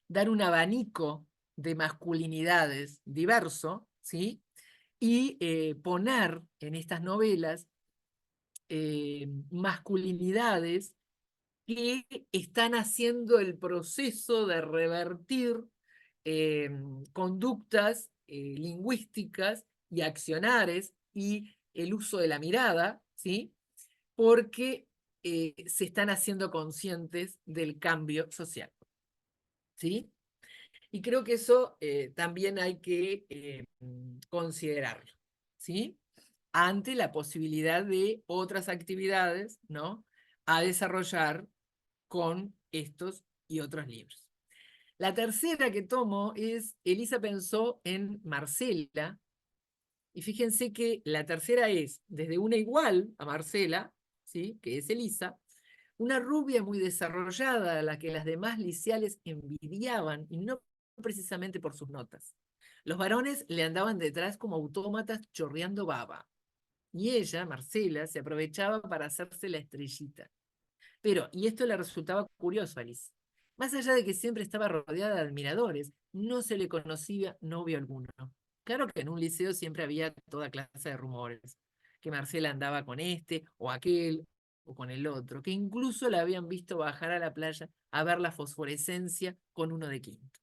dar un abanico de masculinidades diverso, ¿sí? Y poner en estas novelas masculinidades que están haciendo el proceso de revertir eh, conductas lingüísticas y accionares y el uso de la mirada, ¿sí? Porque se están haciendo conscientes del cambio social, ¿sí? Y creo que eso también hay que considerarlo, ¿sí? Ante la posibilidad de otras actividades, ¿no? A desarrollar con estos y otros libros. La tercera que tomo es Elisa pensó en Marcela, y fíjense que la tercera es desde una igual a Marcela, ¿sí? Que es Elisa, una rubia muy desarrollada a la que las demás liceales envidiaban, y no precisamente por sus notas. Los varones le andaban detrás como autómatas chorreando baba, y ella, Marcela, se aprovechaba para hacerse la estrellita. Pero, y esto le resultaba curioso a Alice, más allá de que siempre estaba rodeada de admiradores, no se le conocía novio alguno. Claro que en un liceo siempre había toda clase de rumores, que Marcela andaba con este o aquel o con el otro, que incluso la habían visto bajar a la playa a ver la fosforescencia con uno de quinto.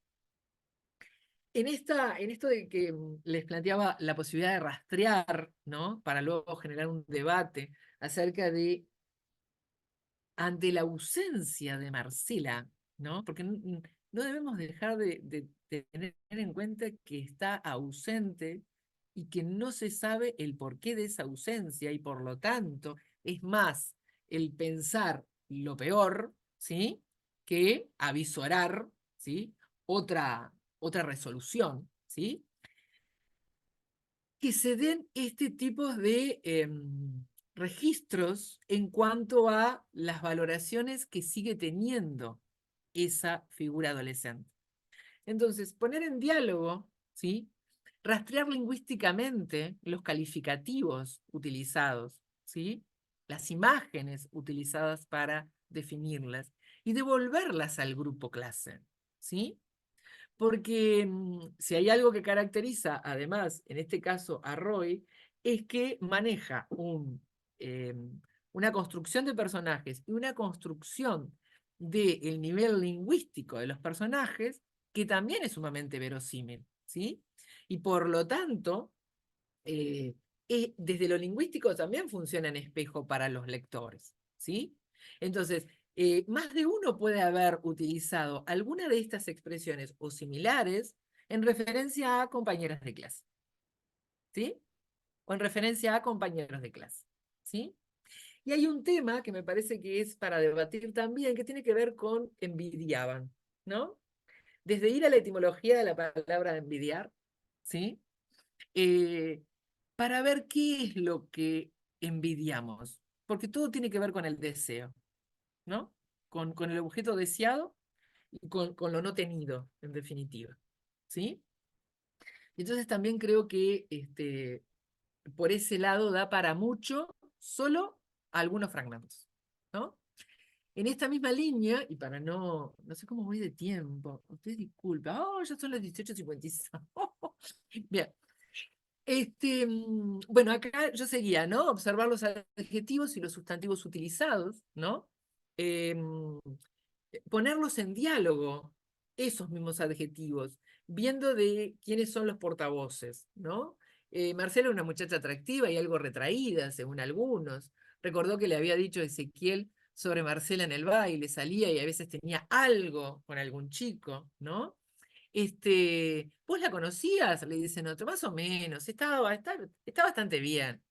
En esto de que les planteaba la posibilidad de rastrear, ¿no? Para luego generar un debate acerca de ante la ausencia de Marcela, ¿no? Porque no debemos dejar de tener en cuenta que está ausente y que no se sabe el porqué de esa ausencia y por lo tanto es más el pensar lo peor, ¿sí? Que avisorar, ¿sí? Otra resolución, ¿sí? Que se den este tipo de registros en cuanto a las valoraciones que sigue teniendo esa figura adolescente. Entonces, poner en diálogo, ¿sí? Rastrear lingüísticamente los calificativos utilizados, ¿sí? Las imágenes utilizadas para definirlas y devolverlas al grupo clase, ¿sí? Porque si hay algo que caracteriza, además, en este caso a Roy, es que maneja una construcción de personajes y una construcción del nivel lingüístico de los personajes que también es sumamente verosímil, ¿sí? Y por lo tanto, eh, desde lo lingüístico también funciona en espejo para los lectores, ¿sí? Entonces, más de uno puede haber utilizado alguna de estas expresiones o similares en referencia a compañeras de clase, ¿sí? O en referencia a compañeros de clase, ¿sí? Y hay un tema que me parece que es para debatir también, que tiene que ver con envidiaban, ¿no? Desde ir a la etimología de la palabra envidiar, ¿sí? Eh, para ver qué es lo que envidiamos, porque todo tiene que ver con el deseo, ¿no? Con el objeto deseado y con lo no tenido, en definitiva, ¿sí? Entonces también creo que por ese lado da para mucho solo algunos fragmentos, ¿no? En esta misma línea, y para no sé cómo voy de tiempo, ustedes disculpen, ya son las 18:56. Bien, bueno, acá yo seguía, ¿no? Observar los adjetivos y los sustantivos utilizados, ¿no? Em, Ponerlos en diálogo, esos mismos adjetivos, viendo de quiénes son los portavoces, ¿no? Marcela es una muchacha atractiva y algo retraída, según algunos. Recordó que le había dicho Ezequiel sobre Marcela en el baile, salía y a veces tenía algo con algún chico, ¿no? ¿Vos la conocías? Le dicen otro, más o menos, está bastante bien,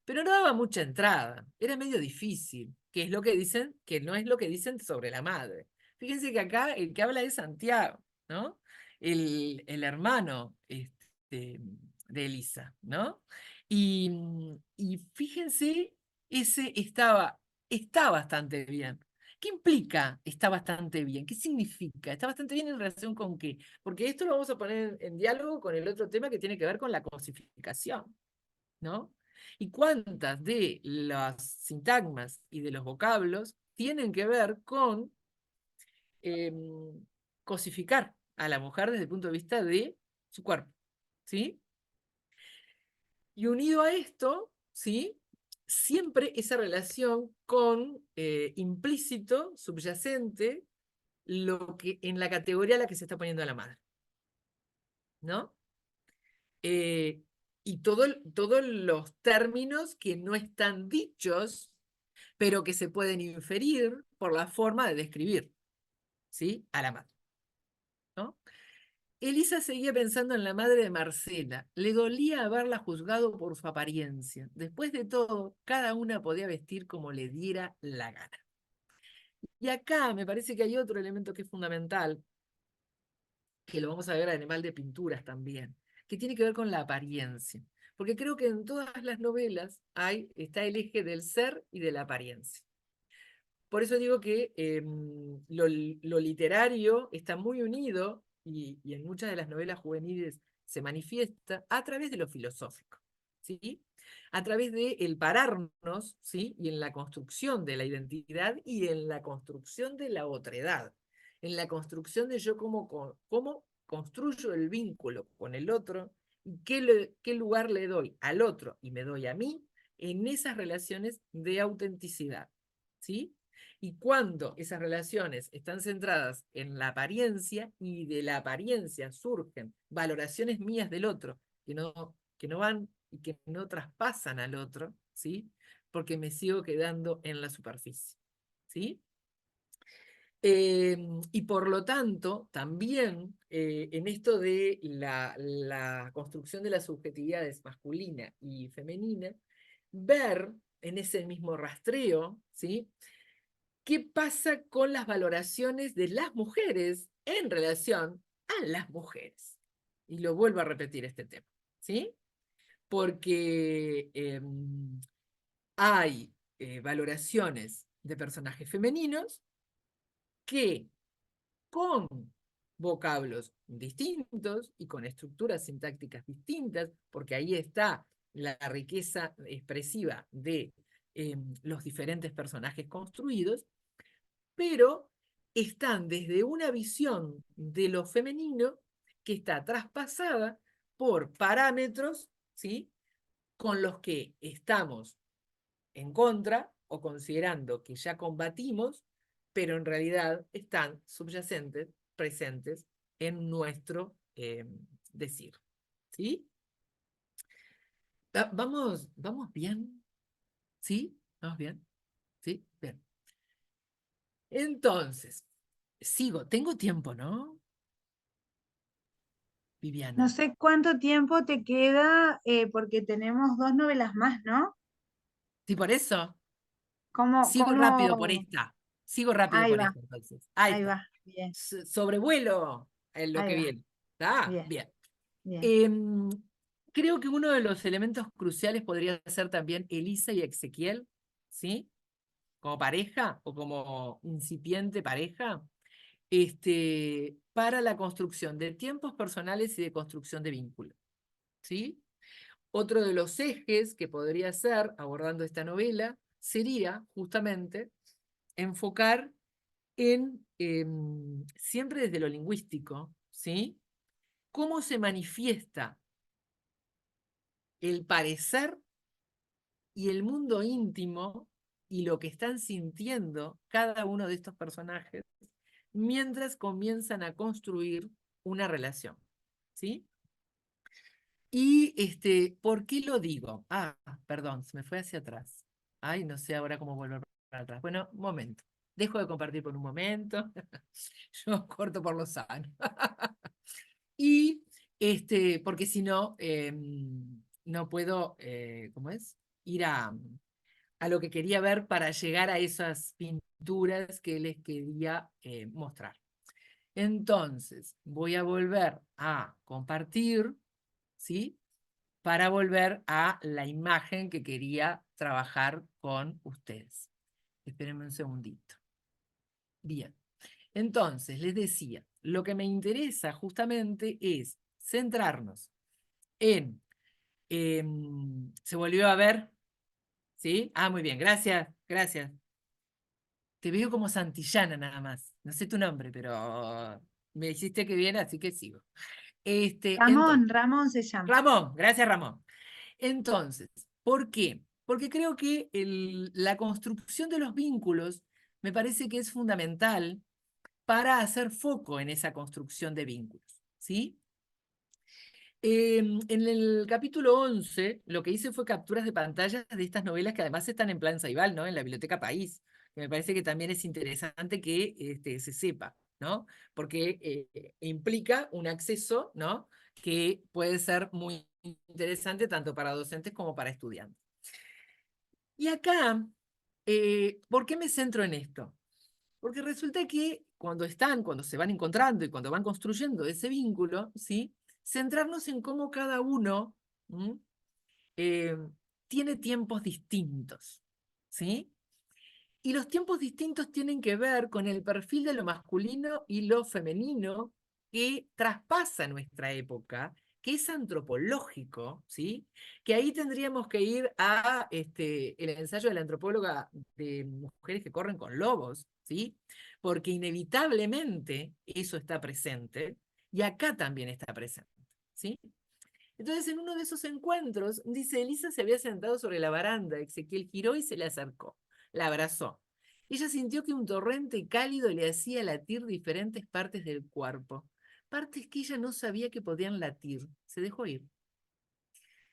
pero no daba mucha entrada, era medio difícil, que es lo que dicen, que no es lo que dicen sobre la madre. Fíjense que acá el que habla es Santiago, ¿no? El hermano de Elisa, ¿no? Y fíjense, ese está bastante bien. ¿Qué implica está bastante bien? ¿Qué significa? ¿Está bastante bien en relación con qué? Porque esto lo vamos a poner en diálogo con el otro tema que tiene que ver con la cosificación, ¿no? ¿Y cuántas de las sintagmas y de los vocablos tienen que ver con cosificar a la mujer desde el punto de vista de su cuerpo? ¿Sí? Y unido a esto, ¿sí? Siempre esa relación con implícito, subyacente, en la categoría a la que se está poniendo a la madre, ¿no? Eh, y todos los términos que no están dichos, pero que se pueden inferir por la forma de describir, ¿sí? A la madre, ¿no? Elisa seguía pensando en la madre de Marcela. Le dolía haberla juzgado por su apariencia. Después de todo, cada una podía vestir como le diera la gana. Y acá me parece que hay otro elemento que es fundamental, que lo vamos a ver en Animal de Pinturas también, que tiene que ver con la apariencia. Porque creo que en todas las novelas está el eje del ser y de la apariencia. Por eso digo que lo literario está muy unido y en muchas de las novelas juveniles se manifiesta a través de lo filosófico, ¿sí? A través de el pararnos, ¿sí? Y en la construcción de la identidad y en la construcción de la otredad, en la construcción de yo cómo construyo el vínculo con el otro y qué lugar le doy al otro y me doy a mí en esas relaciones de autenticidad, ¿sí? Y cuando esas relaciones están centradas en la apariencia y de la apariencia surgen valoraciones mías del otro que no van y que no traspasan al otro, ¿sí? Porque me sigo quedando en la superficie, ¿sí? Y por lo tanto, también en esto de la construcción de las subjetividades masculina y femenina, ver en ese mismo rastreo, ¿sí? ¿Qué pasa con las valoraciones de las mujeres en relación a las mujeres? Y lo vuelvo a repetir este tema, ¿sí? Porque hay valoraciones de personajes femeninos que con vocablos distintos y con estructuras sintácticas distintas, porque ahí está la riqueza expresiva de los diferentes personajes construidos, pero están desde una visión de lo femenino que está traspasada por parámetros, ¿sí? Con los que estamos en contra o considerando que ya combatimos, pero en realidad están subyacentes, presentes en nuestro decir. ¿Sí? ¿Vamos bien? ¿Sí? ¿Vamos bien? ¿Sí? Bien. Entonces, sigo, tengo tiempo, ¿no? No Viviana. sé cuánto tiempo te queda, porque tenemos 2 novelas más, ¿no? Sí, por eso. ¿Cómo, Sigo rápido por cómo? esta. Sigo rápido Ahí por va, esta, entonces. Ahí ahí está. va. Bien, Sobrevuelo en lo ahí que va. viene. ¿Está? Bien, Bien. bien. Em, Creo que uno de los elementos cruciales podría ser también Elisa y Ezequiel, ¿sí? Como pareja o como incipiente pareja, para la construcción de tiempos personales y de construcción de vínculos, ¿sí? Otro de los ejes que podría ser, abordando esta novela, sería justamente enfocar en, siempre desde lo lingüístico, ¿sí? Cómo se manifiesta el parecer y el mundo íntimo y lo que están sintiendo cada uno de estos personajes mientras comienzan a construir una relación, ¿sí? Y ¿por qué lo digo? Ah, perdón, se me fue hacia atrás. Ay, no sé ahora cómo volver para atrás. Bueno, un momento. Dejo de compartir por un momento. Yo corto por lo sano. Y porque si no, no puedo, ¿cómo es? Ir a lo que quería ver para llegar a esas pinturas que les quería mostrar. Entonces, voy a volver a compartir, ¿sí? Para volver a la imagen que quería trabajar con ustedes. Espérenme un segundito. Bien. Entonces, les decía, lo que me interesa justamente es centrarnos en... ¿se volvió a ver? ¿Sí? Ah, muy bien, gracias, gracias. Te veo como Santillana nada más. No sé tu nombre, pero me hiciste que bien, así que sigo. Ramón, Entonces, Ramón se llama. Ramón, gracias Ramón. Entonces, ¿por qué? Porque creo que la construcción de los vínculos me parece que es fundamental para hacer foco en esa construcción de vínculos, ¿sí? En el capítulo 11, lo que hice fue capturas de pantallas de estas novelas que además están en Plan Ceibal, ¿no? En la Biblioteca País, que me parece que también es interesante que se sepa, ¿no? Porque implica un acceso, ¿no? Que puede ser muy interesante tanto para docentes como para estudiantes. Y acá, ¿por qué me centro en esto? Porque resulta que cuando se van encontrando y cuando van construyendo ese vínculo, ¿sí? Centrarnos en cómo cada uno, ¿m? Eh, tiene tiempos distintos, ¿sí? Y los tiempos distintos tienen que ver con el perfil de lo masculino y lo femenino que traspasa nuestra época, que es antropológico, ¿sí? Que ahí tendríamos que ir a el ensayo de la antropóloga de Mujeres que corren con lobos, ¿sí? Porque inevitablemente eso está presente y acá también está presente, ¿sí? Entonces, en uno de esos encuentros, dice, Elisa se había sentado sobre la baranda, Ezequiel giró y se le acercó, la abrazó. Ella sintió que un torrente cálido le hacía latir diferentes partes del cuerpo, partes que ella no sabía que podían latir. Se dejó ir.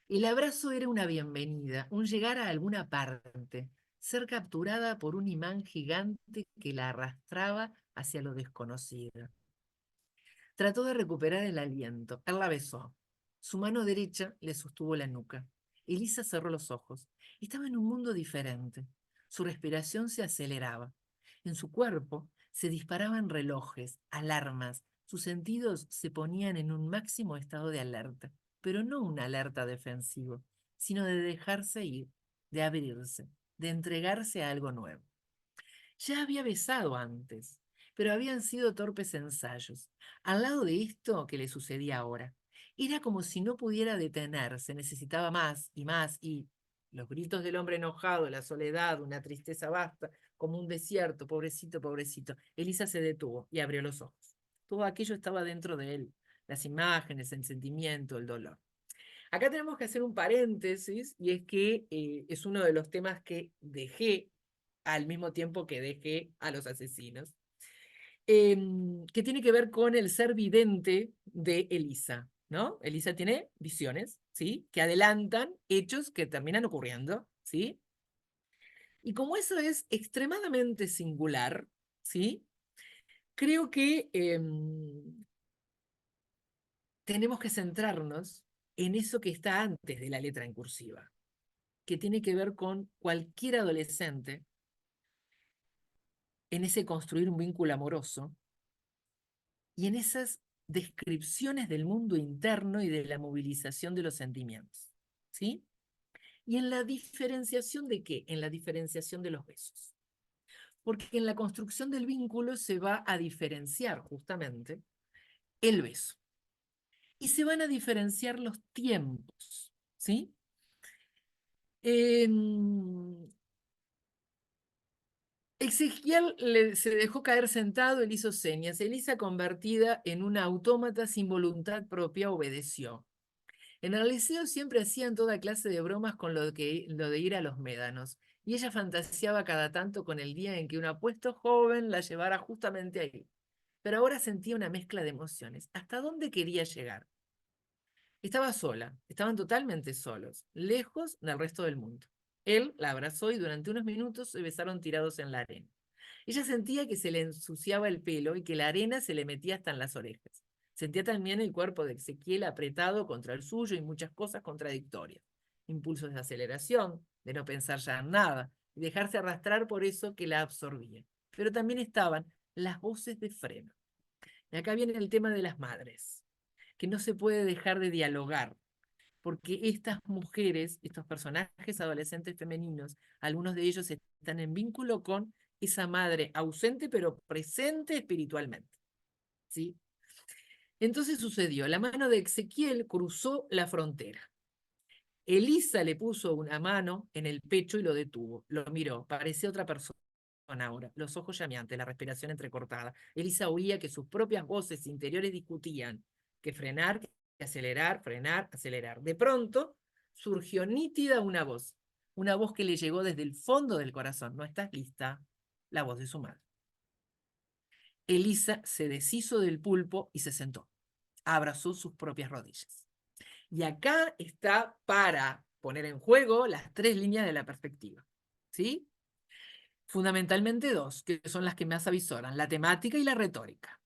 El abrazo era una bienvenida, un llegar a alguna parte, ser capturada por un imán gigante que la arrastraba hacia lo desconocido. Trató de recuperar el aliento. Él la besó. Su mano derecha le sostuvo la nuca. Elisa cerró los ojos. Estaba en un mundo diferente. Su respiración se aceleraba. En su cuerpo se disparaban relojes, alarmas. Sus sentidos se ponían en un máximo estado de alerta, pero no una alerta defensivo, sino de dejarse ir, de abrirse, de entregarse a algo nuevo. Ya había besado antes, pero habían sido torpes ensayos. Al lado de esto que le sucedía ahora, era como si no pudiera detenerse, necesitaba más y más, y los gritos del hombre enojado, la soledad, una tristeza vasta, como un desierto, pobrecito, pobrecito. Elisa se detuvo y abrió los ojos. Todo aquello estaba dentro de él, las imágenes, el sentimiento, el dolor. Acá tenemos que hacer un paréntesis, y es que es uno de los temas que dejé al mismo tiempo que dejé a los asesinos, que tiene que ver con el ser vidente de Elisa, ¿no? Elisa tiene visiones, ¿sí? Que adelantan hechos que terminan ocurriendo, ¿sí? Y como eso es extremadamente singular, ¿sí? Creo que tenemos que centrarnos en eso que está antes de la letra en cursiva, que tiene que ver con cualquier adolescente en ese construir un vínculo amoroso y en esas descripciones del mundo interno y de la movilización de los sentimientos, ¿sí? ¿Y en la diferenciación de qué? En la diferenciación de los besos. Porque en la construcción del vínculo se va a diferenciar justamente el beso. Y se van a diferenciar los tiempos, ¿sí? Ezequiel se dejó caer sentado, él hizo señas. Elisa, convertida en una autómata sin voluntad propia, obedeció. En el liceo siempre hacían toda clase de bromas con lo de ir a los médanos, y ella fantaseaba cada tanto con el día en que un apuesto joven la llevara justamente ahí. Pero ahora sentía una mezcla de emociones. ¿Hasta dónde quería llegar? Estaba sola, estaban totalmente solos, lejos del resto del mundo. Él la abrazó y durante unos minutos se besaron tirados en la arena. Ella sentía que se le ensuciaba el pelo y que la arena se le metía hasta en las orejas. Sentía también el cuerpo de Ezequiel apretado contra el suyo y muchas cosas contradictorias. Impulsos de aceleración, de no pensar ya en nada, y dejarse arrastrar por eso que la absorbía. Pero también estaban las voces de freno. Y acá viene el tema de las madres, que no se puede dejar de dialogar, porque estas mujeres, estos personajes adolescentes femeninos, algunos de ellos están en vínculo con esa madre ausente pero presente espiritualmente, ¿sí? Entonces sucedió, la mano de Ezequiel cruzó la frontera. Elisa le puso una mano en el pecho y lo detuvo, lo miró, parecía otra persona ahora, los ojos llameantes, la respiración entrecortada. Elisa oía que sus propias voces interiores discutían que frenar, que acelerar, frenar, acelerar. De pronto surgió nítida una voz que le llegó desde el fondo del corazón. ¿No estás lista? La voz de su madre. Elisa se deshizo del pulpo y se sentó. Abrazó sus propias rodillas. Y acá está para poner en juego las tres líneas de la perspectiva, ¿sí? Fundamentalmente dos, que son las que más avisoran, la temática y la retórica.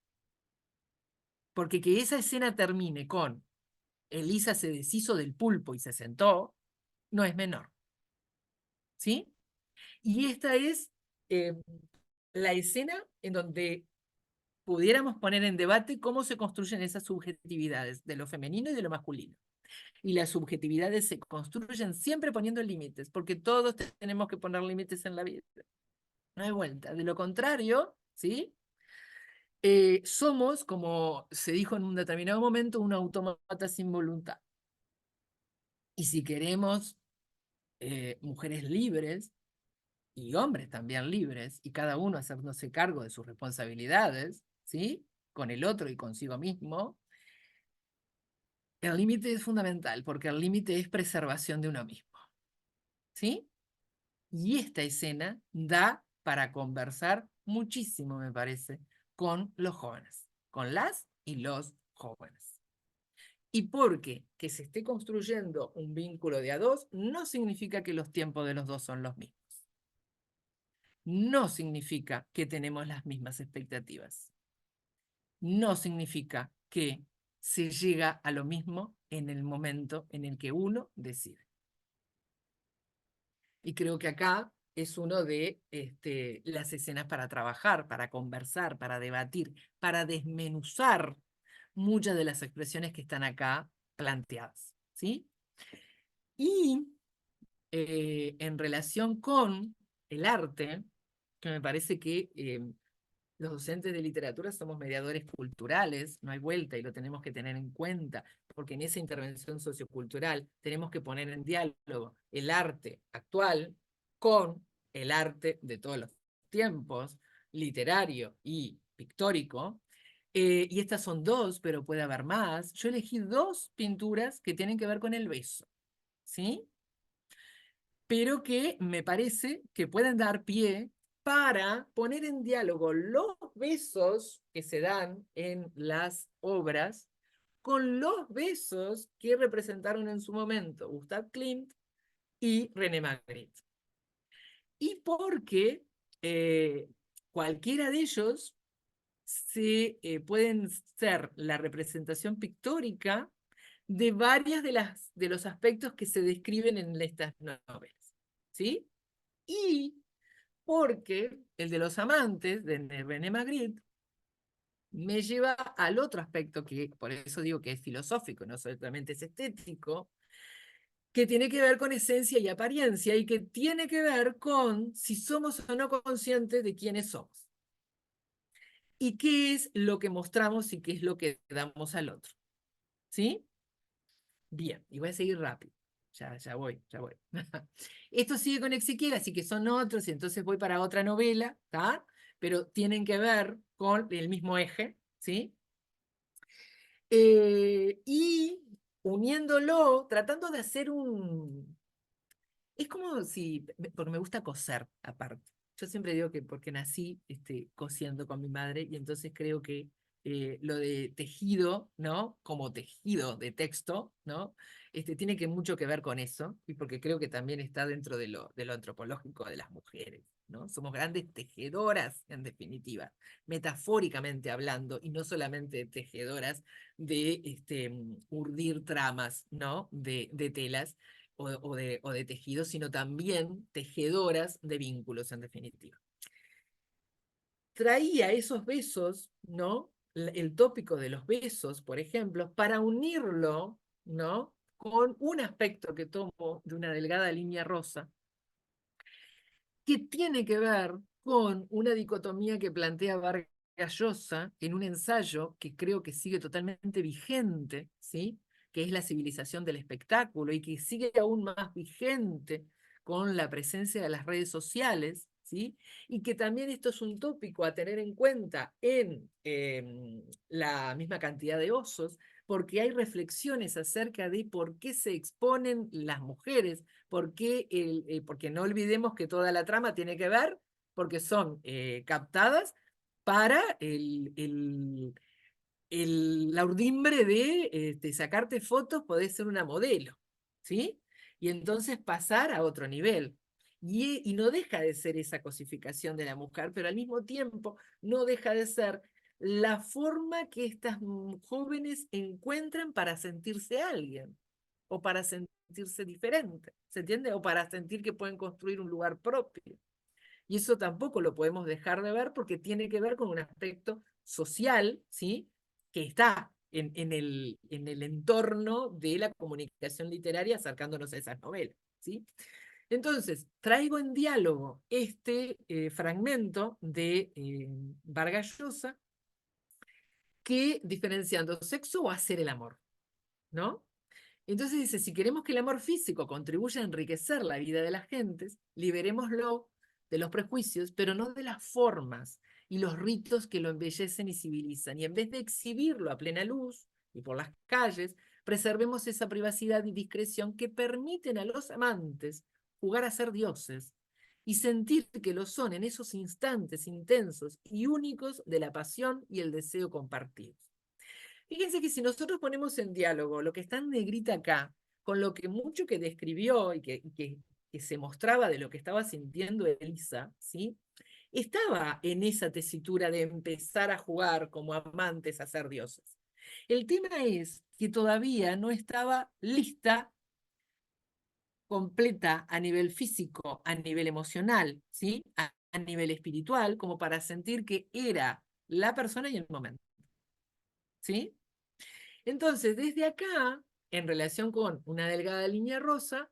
Porque que esa escena termine con Elisa se deshizo del pulpo y se sentó, no es menor. ¿Sí? Y esta es la escena en donde pudiéramos poner en debate cómo se construyen esas subjetividades de lo femenino y de lo masculino. Y las subjetividades se construyen siempre poniendo límites, porque todos tenemos que poner límites en la vida. No hay vuelta. De lo contrario, ¿sí? Somos, como se dijo en un determinado momento, un autómata sin voluntad. Y si queremos mujeres libres y hombres también libres, y cada uno hacerse cargo de sus responsabilidades, ¿sí? Con el otro y consigo mismo, el límite es fundamental, porque el límite es preservación de uno mismo, ¿sí? Y esta escena da para conversar muchísimo, me parece, con los jóvenes, con las y los jóvenes. Y porque que se esté construyendo un vínculo de a dos no significa que los tiempos de los dos son los mismos. No significa que tenemos las mismas expectativas. No significa que se llega a lo mismo en el momento en el que uno decide. Y creo que acá es uno de las escenas para trabajar, para conversar, para debatir, para desmenuzar muchas de las expresiones que están acá planteadas, ¿sí? Y en relación con el arte, que me parece que los docentes de literatura somos mediadores culturales, no hay vuelta y lo tenemos que tener en cuenta, porque en esa intervención sociocultural tenemos que poner en diálogo el arte actual con el arte de todos los tiempos, literario y pictórico. Y estas son dos, pero puede haber más. Yo elegí dos pinturas que tienen que ver con el beso, ¿sí? Pero que me parece que pueden dar pie para poner en diálogo los besos que se dan en las obras con los besos que representaron en su momento Gustav Klimt y René Magritte. Y porque cualquiera de ellos pueden ser la representación pictórica de varias de los aspectos que se describen en estas novelas, ¿sí? Y porque el de los amantes, de René Magritte, me lleva al otro aspecto que, por eso digo que es filosófico, no solamente es estético, que tiene que ver con esencia y apariencia y que tiene que ver con si somos o no conscientes de quiénes somos y qué es lo que mostramos y qué es lo que damos al otro. ¿Sí? Bien, y voy a seguir rápido. Ya voy. Esto sigue con Ezequiel, así que son otros, y entonces voy para otra novela, ¿está? Pero tienen que ver con el mismo eje, ¿sí? Y uniéndolo, tratando de hacer un... Es como si, porque me gusta coser aparte. Yo siempre digo que porque nací cosiendo con mi madre y entonces creo que lo de tejido, ¿no? Como tejido de texto, ¿no? Tiene que mucho que ver con eso y porque creo que también está dentro de lo antropológico de las mujeres, ¿no? Somos grandes tejedoras, en definitiva, metafóricamente hablando y no solamente tejedoras de urdir tramas, ¿no? De telas o de tejidos, sino también tejedoras de vínculos, en definitiva. Traía esos besos, ¿no? El tópico de los besos, por ejemplo, para unirlo, ¿no? Con un aspecto que tomo de una delgada línea rosa, que tiene que ver con una dicotomía que plantea Vargas Llosa en un ensayo que creo que sigue totalmente vigente, ¿sí? Que es la civilización del espectáculo y que sigue aún más vigente con la presencia de las redes sociales, ¿sí? Y que también esto es un tópico a tener en cuenta en la misma cantidad de osos, porque hay reflexiones acerca de por qué se exponen las mujeres, porque no olvidemos que toda la trama tiene que ver, porque son captadas para la urdimbre de sacarte fotos, podés ser una modelo, ¿sí? Y entonces pasar a otro nivel. Y no deja de ser esa cosificación de la mujer, pero al mismo tiempo no deja de ser la forma que estas jóvenes encuentran para sentirse alguien o para sentirse diferente, ¿se entiende? O para sentir que pueden construir un lugar propio. Y eso tampoco lo podemos dejar de ver porque tiene que ver con un aspecto social, ¿sí? Que está en el entorno de la comunicación literaria acercándonos a esas novelas, ¿sí? Entonces, traigo en diálogo este fragmento de Vargas Llosa que diferenciando sexo o hacer el amor, ¿no? Entonces dice, si queremos que el amor físico contribuya a enriquecer la vida de las gentes, liberémoslo de los prejuicios, pero no de las formas y los ritos que lo embellecen y civilizan. Y en vez de exhibirlo a plena luz y por las calles, preservemos esa privacidad y discreción que permiten a los amantes jugar a ser dioses y sentir que lo son en esos instantes intensos y únicos de la pasión y el deseo compartidos. Fíjense que si nosotros ponemos en diálogo lo que está en negrita acá, con lo que mucho que describió que se mostraba de lo que estaba sintiendo Elisa, ¿sí? Estaba en esa tesitura de empezar a jugar como amantes a ser dioses. El tema es que todavía no estaba lista, completa a nivel físico, a nivel emocional, ¿sí? A nivel espiritual, como para sentir que era la persona y el momento, ¿sí? Entonces, desde acá, en relación con una delgada línea rosa,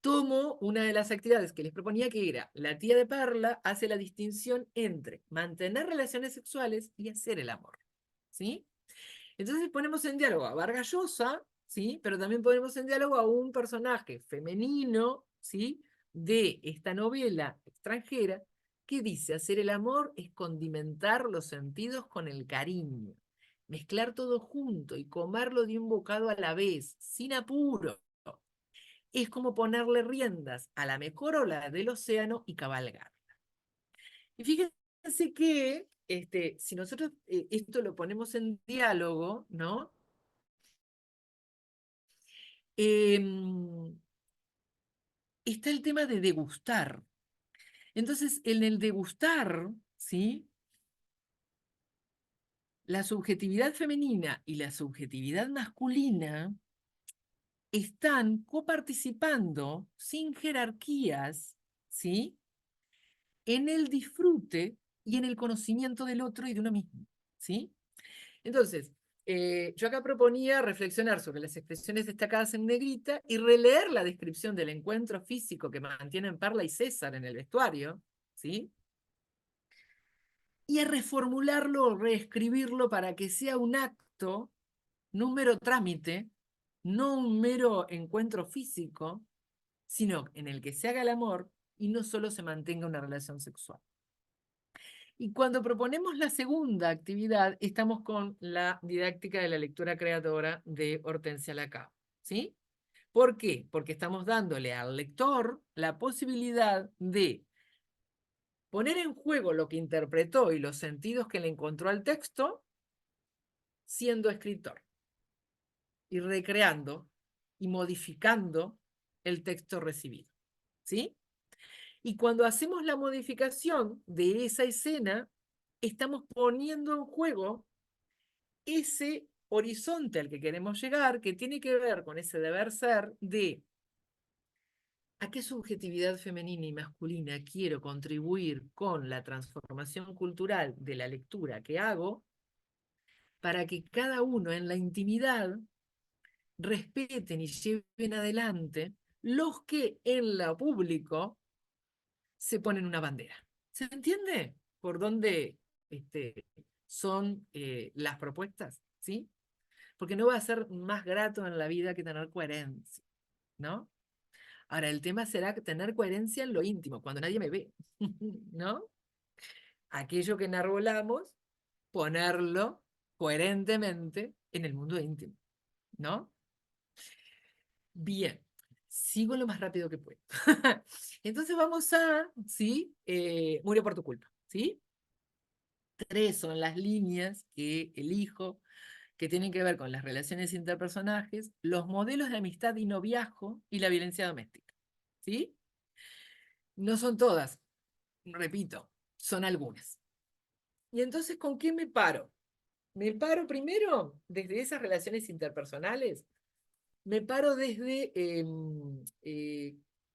tomo una de las actividades que les proponía que era, la tía de Perla hace la distinción entre mantener relaciones sexuales y hacer el amor, ¿sí? Entonces ponemos en diálogo a Vargas Llosa, ¿sí? Pero también ponemos en diálogo a un personaje femenino, ¿sí? De esta novela extranjera, que dice, hacer el amor es condimentar los sentidos con el cariño, mezclar todo junto y comerlo de un bocado a la vez, sin apuro. Es como ponerle riendas a la mejor ola del océano y cabalgar. Y fíjense que si nosotros esto lo ponemos en diálogo, ¿no? Está el tema de degustar. Entonces, en el degustar, ¿sí? La subjetividad femenina y la subjetividad masculina están coparticipando sin jerarquías, ¿sí? En el disfrute y en el conocimiento del otro y de uno mismo, ¿sí? Entonces, yo acá proponía reflexionar sobre las expresiones destacadas en negrita y releer la descripción del encuentro físico que mantienen Perla y César en el vestuario, ¿sí? Y a reformularlo o reescribirlo para que sea un acto, no un mero trámite, no un mero encuentro físico, sino en el que se haga el amor y no solo se mantenga una relación sexual. Y cuando proponemos la segunda actividad, estamos con la didáctica de la lectura creadora de Hortensia Lacao, ¿sí? ¿Por qué? Porque estamos dándole al lector la posibilidad de poner en juego lo que interpretó y los sentidos que le encontró al texto siendo escritor y recreando y modificando el texto recibido, ¿sí? Y cuando hacemos la modificación de esa escena, estamos poniendo en juego ese horizonte al que queremos llegar, que tiene que ver con ese deber ser de a qué subjetividad femenina y masculina quiero contribuir con la transformación cultural de la lectura que hago, para que cada uno en la intimidad respeten y lleven adelante los que en lo público se ponen una bandera. ¿Se entiende por dónde son las propuestas? ¿Sí? Porque no va a ser más grato en la vida que tener coherencia, ¿no? Ahora, el tema será tener coherencia en lo íntimo, cuando nadie me ve, ¿no? Aquello que enarbolamos, ponerlo coherentemente en el mundo íntimo, ¿no? Bien, sigo lo más rápido que puedo. Entonces vamos a, ¿sí? Murió por tu culpa, ¿sí? 3 son las líneas que elijo que tienen que ver con las relaciones interpersonajes, los modelos de amistad y noviazgo y la violencia doméstica, ¿sí? No son todas, repito, son algunas. Y entonces, ¿con qué me paro? Me paro primero desde esas relaciones interpersonales, me paro desde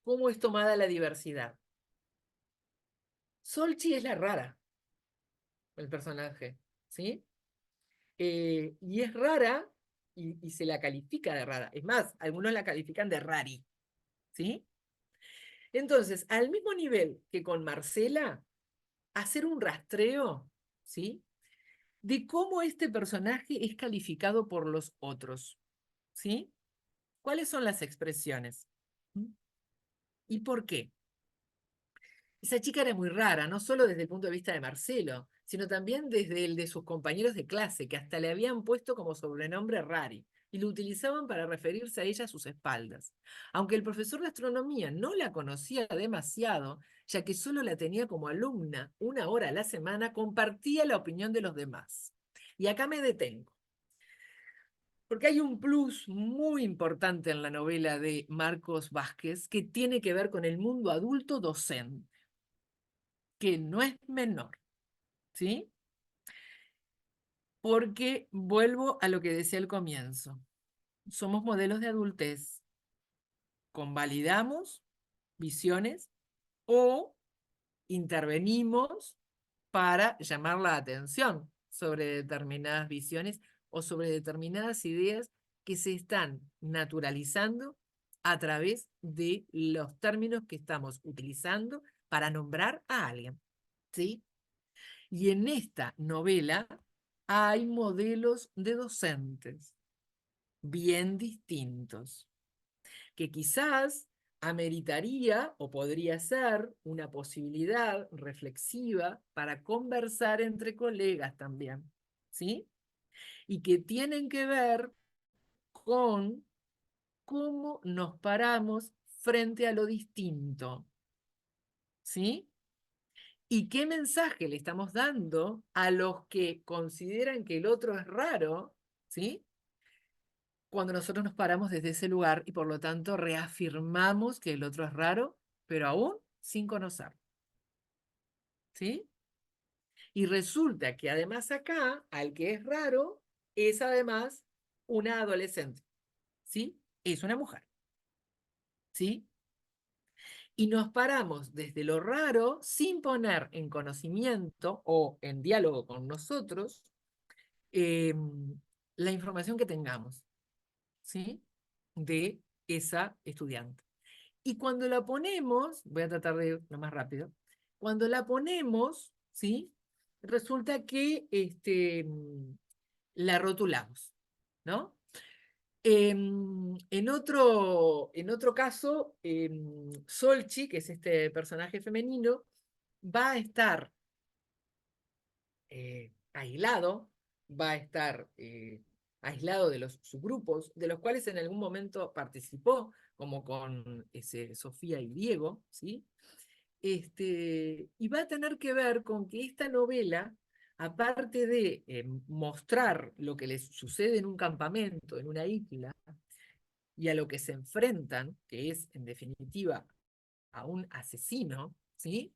cómo es tomada la diversidad. Solchi es la rara, el personaje, ¿sí? Y es rara y se la califica de rara. Es más, algunos la califican de rari, ¿sí? Entonces, al mismo nivel que con Marcela, hacer un rastreo, ¿sí? De cómo este personaje es calificado por los otros, ¿sí? ¿Cuáles son las expresiones? ¿Mm? ¿Y por qué? Esa chica era muy rara, no solo desde el punto de vista de Marcelo, sino también desde el de sus compañeros de clase, que hasta le habían puesto como sobrenombre Rari, y lo utilizaban para referirse a ella a sus espaldas. Aunque el profesor de astronomía no la conocía demasiado, ya que solo la tenía como alumna 1 hora a la semana, compartía la opinión de los demás. Y acá me detengo. Porque hay un plus muy importante en la novela de Marcos Vázquez que tiene que ver con el mundo adulto docente, que no es menor, ¿sí? Porque vuelvo a lo que decía al comienzo. Somos modelos de adultez. Convalidamos visiones o intervenimos para llamar la atención sobre determinadas visiones o sobre determinadas ideas que se están naturalizando a través de los términos que estamos utilizando para nombrar a alguien, ¿sí? Y en esta novela hay modelos de docentes bien distintos, que quizás ameritaría o podría ser una posibilidad reflexiva para conversar entre colegas también, ¿sí? Y que tienen que ver con cómo nos paramos frente a lo distinto, ¿sí? ¿Y qué mensaje le estamos dando a los que consideran que el otro es raro, ¿sí? Cuando nosotros nos paramos desde ese lugar y por lo tanto reafirmamos que el otro es raro, pero aún sin conocerlo. ¿sí? Y resulta que además acá, al que es raro, es además una adolescente, ¿sí? Es una mujer, ¿sí? Y nos paramos desde lo raro sin poner en conocimiento o en diálogo con nosotros la información que tengamos, ¿sí? De esa estudiante. Y cuando la ponemos, voy a tratar de ir lo más rápido, cuando la ponemos, ¿sí? Resulta que la rotulamos, ¿no? En otro caso, Solchi, que es este personaje femenino, va a estar aislado, va a estar aislado de los subgrupos, de los cuales en algún momento participó, como con Sofía y Diego, ¿sí? Y va a tener que ver con que esta novela, aparte de mostrar lo que les sucede en un campamento, en una isla, y a lo que se enfrentan, que es en definitiva a un asesino, ¿sí?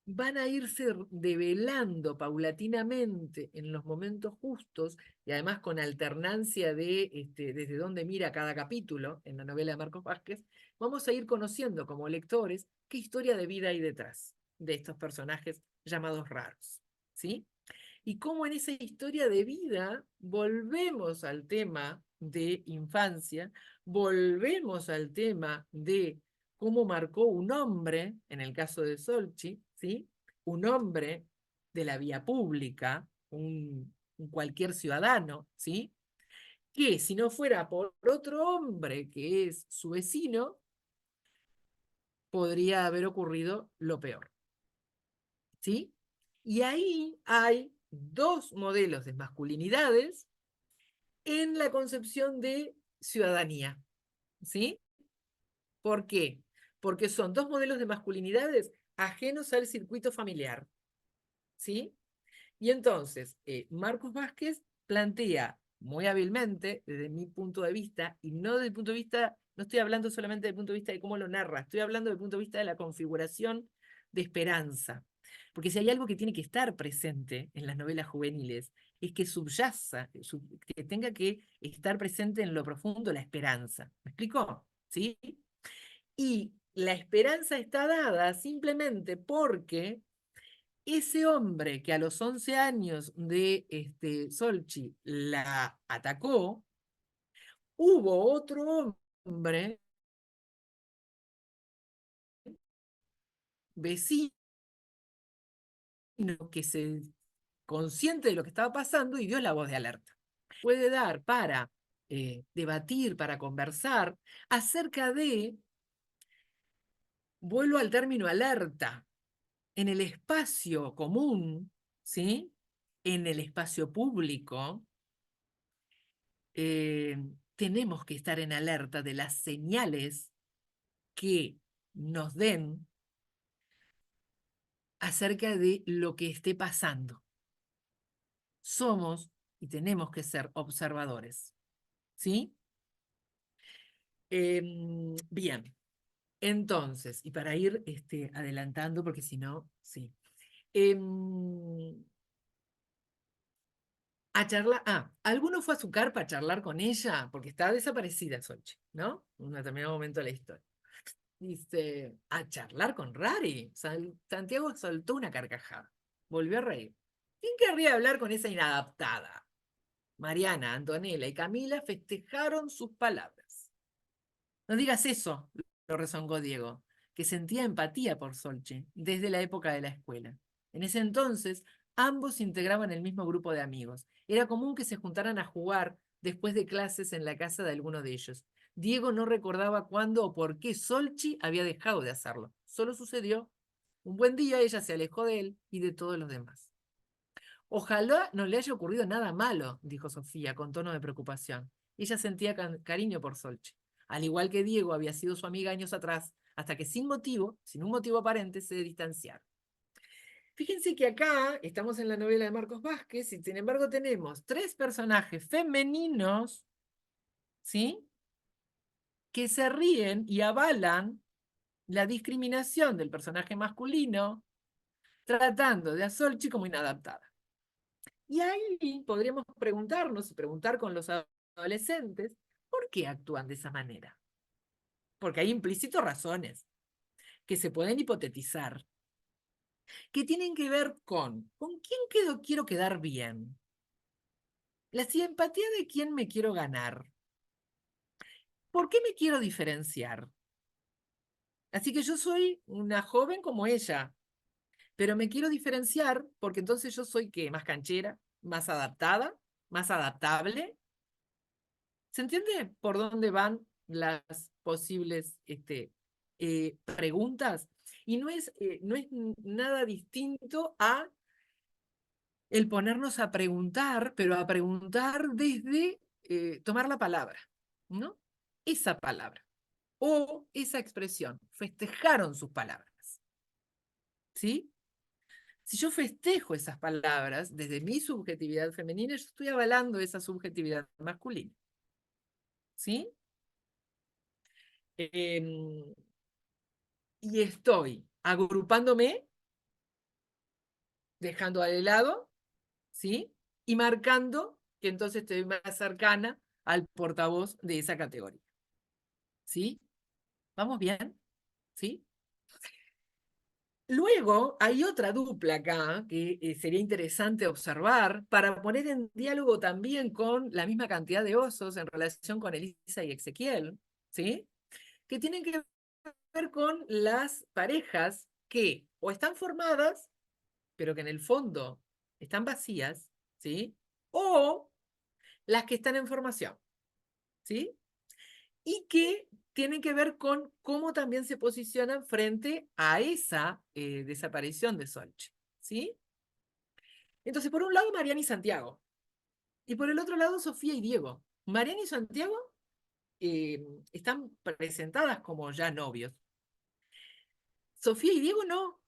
Van a irse develando paulatinamente en los momentos justos y además con alternancia de desde dónde mira cada capítulo en la novela de Marcos Vázquez, vamos a ir conociendo como lectores qué historia de vida hay detrás de estos personajes llamados raros, ¿sí? Y cómo en esa historia de vida volvemos al tema de infancia, volvemos al tema de cómo marcó un hombre, en el caso de Solchi, ¿sí? Un hombre de la vía pública, un cualquier ciudadano, ¿sí? Que si no fuera por otro hombre que es su vecino, podría haber ocurrido lo peor, ¿sí? Y ahí hay dos modelos de masculinidades en la concepción de ciudadanía, ¿sí? ¿Por qué? Porque son dos modelos de masculinidades ajenos al circuito familiar, ¿sí? Y entonces, Marcos Vázquez plantea muy hábilmente, desde mi punto de vista, y no desde el punto de vista, no estoy hablando solamente del punto de vista de cómo lo narra, estoy hablando del punto de vista de la configuración de esperanza. Porque si hay algo que tiene que estar presente en las novelas juveniles, es que subyaza, que tenga que estar presente en lo profundo la esperanza. ¿Me explico? ¿Sí? Y la esperanza está dada simplemente porque ese hombre que a los 11 años de Solchi la atacó, hubo otro hombre, vecino, que se consciente de lo que estaba pasando y dio la voz de alerta. Puede dar para debatir, para conversar acerca de, vuelvo al término alerta, en el espacio común, ¿sí? En el espacio público, tenemos que estar en alerta de las señales que nos den acerca de lo que esté pasando. Somos y tenemos que ser observadores, ¿sí? Bien, entonces, y para ir adelantando, porque si no, sí. A charlar, ¿alguno fue a su carpa a charlar con ella? Porque está desaparecida Sochi, ¿no? En un determinado momento de la historia. Dice, a charlar con Rari. Santiago soltó una carcajada. Volvió a reír. ¿Quién querría hablar con esa inadaptada? Mariana, Antonella y Camila festejaron sus palabras. No digas eso, lo rezongó Diego, que sentía empatía por Solche desde la época de la escuela. En ese entonces, ambos integraban el mismo grupo de amigos. Era común que se juntaran a jugar después de clases en la casa de alguno de ellos. Diego no recordaba cuándo o por qué Solchi había dejado de hacerlo. Solo sucedió. Un buen día ella se alejó de él y de todos los demás. Ojalá no le haya ocurrido nada malo, dijo Sofía con tono de preocupación. Ella sentía cariño por Solchi. Al igual que Diego había sido su amiga años atrás, hasta que sin motivo, sin un motivo aparente, se distanciaron. Fíjense que acá estamos en la novela de Marcos Vázquez y sin embargo tenemos tres personajes femeninos, ¿sí? Que se ríen y avalan la discriminación del personaje masculino, tratando de a Solchi como inadaptada. Y ahí podríamos preguntarnos y preguntar con los adolescentes, ¿por qué actúan de esa manera? Porque hay implícitos razones que se pueden hipotetizar, que tienen que ver ¿con quién quiero quedar bien? La simpatía de quién me quiero ganar. ¿Por qué me quiero diferenciar? Así que yo soy una joven como ella, pero me quiero diferenciar porque entonces yo soy ¿qué? Más canchera, más adaptada, más adaptable. ¿Se entiende por dónde van las posibles preguntas? Y no es nada distinto a el ponernos a preguntar, pero a preguntar desde tomar la palabra, ¿no? Esa palabra o esa expresión. Festejaron sus palabras, ¿sí? Si yo festejo esas palabras desde mi subjetividad femenina, yo estoy avalando esa subjetividad masculina, ¿sí? Y estoy agrupándome, dejando al lado, ¿sí? Y marcando que entonces estoy más cercana al portavoz de esa categoría, ¿sí? ¿Vamos bien? ¿Sí? Luego hay otra dupla acá que sería interesante observar para poner en diálogo también con la misma cantidad de osos en relación con Elisa y Ezequiel, ¿sí? Que tienen que ver con las parejas que o están formadas, pero que en el fondo están vacías, ¿sí? O las que están en formación, ¿sí? Y que tienen que ver con cómo también se posicionan frente a esa desaparición de Solchi, ¿sí? Entonces, por un lado, Mariana y Santiago, y por el otro lado, Sofía y Diego. Mariana y Santiago están presentadas como ya novios. Sofía y Diego no,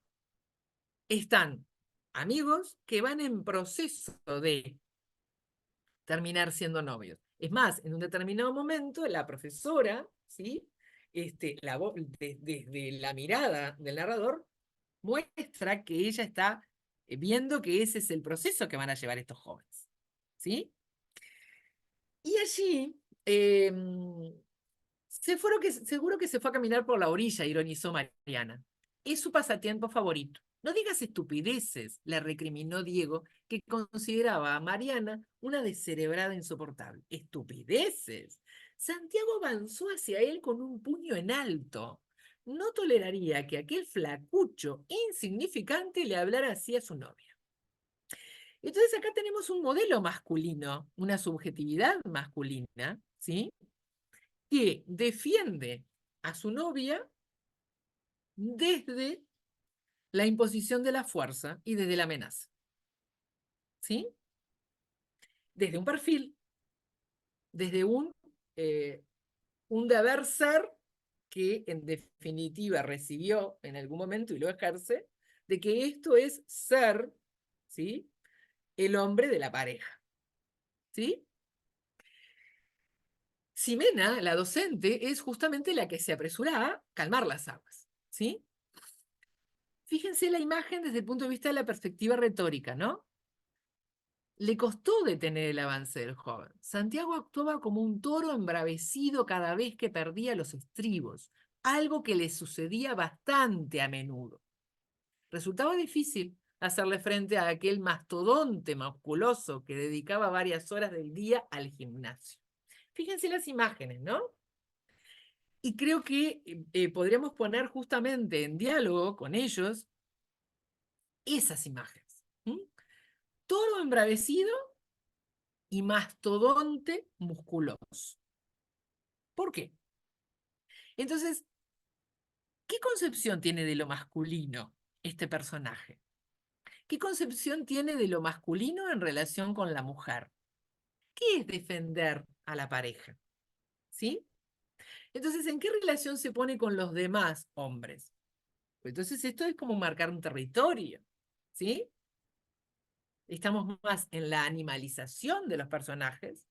están amigos que van en proceso de terminar siendo novios. Es más, en un determinado momento, la profesora, ¿sí? Desde la mirada del narrador, muestra que ella está viendo que ese es el proceso que van a llevar estos jóvenes, ¿sí? Y allí, seguro que se fue a caminar por la orilla, ironizó Mariana. Es su pasatiempo favorito. No digas estupideces, le recriminó Diego, que consideraba a Mariana una descerebrada insoportable. ¿Estupideces? Santiago avanzó hacia él con un puño en alto. No toleraría que aquel flacucho insignificante le hablara así a su novia. Entonces acá tenemos un modelo masculino, una subjetividad masculina, ¿sí? Que defiende a su novia desde la imposición de la fuerza y desde la amenaza. ¿Sí? Desde un perfil, desde un deber ser que en definitiva recibió en algún momento y lo ejerce, de que esto es ser, ¿sí? El hombre de la pareja. ¿Sí? Ximena, la docente, es justamente la que se apresura a calmar las aguas. ¿Sí? Fíjense la imagen desde el punto de vista de la perspectiva retórica, ¿no? Le costó detener el avance del joven. Santiago actuaba como un toro embravecido cada vez que perdía los estribos, algo que le sucedía bastante a menudo. Resultaba difícil hacerle frente a aquel mastodonte musculoso que dedicaba varias horas del día al gimnasio. Fíjense las imágenes, ¿no? Y creo que podríamos poner justamente en diálogo con ellos esas imágenes. Toro embravecido y mastodonte musculoso. ¿Por qué? Entonces, ¿qué concepción tiene de lo masculino este personaje? ¿Qué concepción tiene de lo masculino en relación con la mujer? ¿Qué es defender a la pareja? ¿Sí? Entonces, ¿en qué relación se pone con los demás hombres? Entonces, esto es como marcar un territorio. ¿Sí? Estamos más en la animalización de los personajes